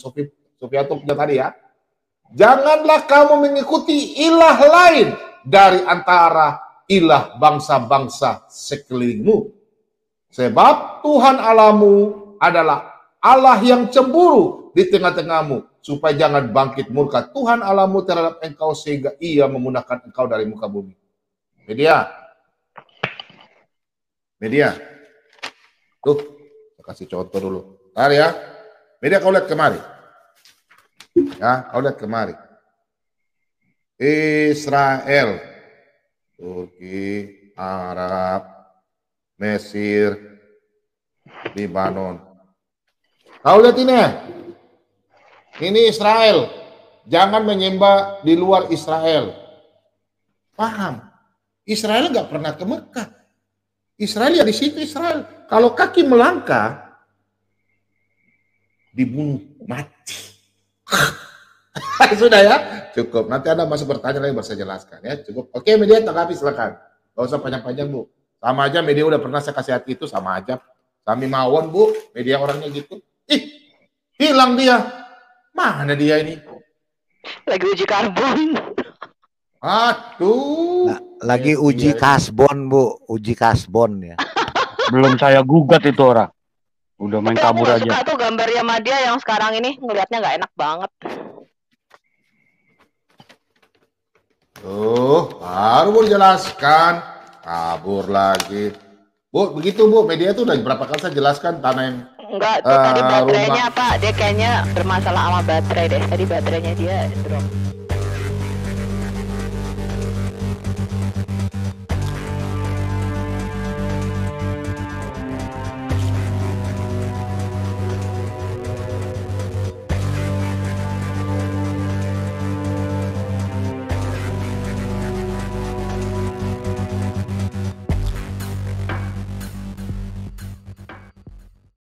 Sofiato punya tadi ya. Janganlah kamu mengikuti ilah lain dari antara ilah bangsa-bangsa sekelilingmu. Sebab Tuhan Allahmu adalah Allah yang cemburu di tengah-tengahmu, supaya jangan bangkit murka Tuhan Allahmu terhadap engkau sehingga ia memunahkan engkau dari muka bumi. Media. Tuh, saya kasih contoh dulu. Bentar ya. Media, kau lihat kemari. Ya, kau lihat kemari. Israel, Turki, Arab, Mesir, Libanon. Kau lihat ini ya. Ini Israel. Jangan menyembah di luar Israel. Paham? Israel nggak pernah ke Mekah. Israel ya di situ Israel. Kalau kaki melangkah, dibunuh mati. Sudah ya, cukup. Nanti Anda masih bertanya lagi baru saya jelaskan ya. Cukup. Oke, media tanggapi silakan. Gak usah panjang-panjang, Bu. Sama aja media udah pernah saya kasih hati itu, sama aja. Sami Mawon, Bu, media orangnya gitu. Hilang dia. Mana dia ini? Lagi uji karbon. Aduh. Lagi uji kasbon, Bu. Uji kasbon ya. Belum saya gugat itu orang. Udah main kabur aja. Suka tuh gambarnya Madia yang sekarang ini ngelihatnya nggak enak banget. Baru mau jelaskan, kabur lagi. Bu, begitu Bu, media itu udah berapa kali saya jelaskan tanah yang Enggak, tuh tadi baterainya apa? Dia kayaknya bermasalah sama baterai deh. Tadi baterainya dia drop.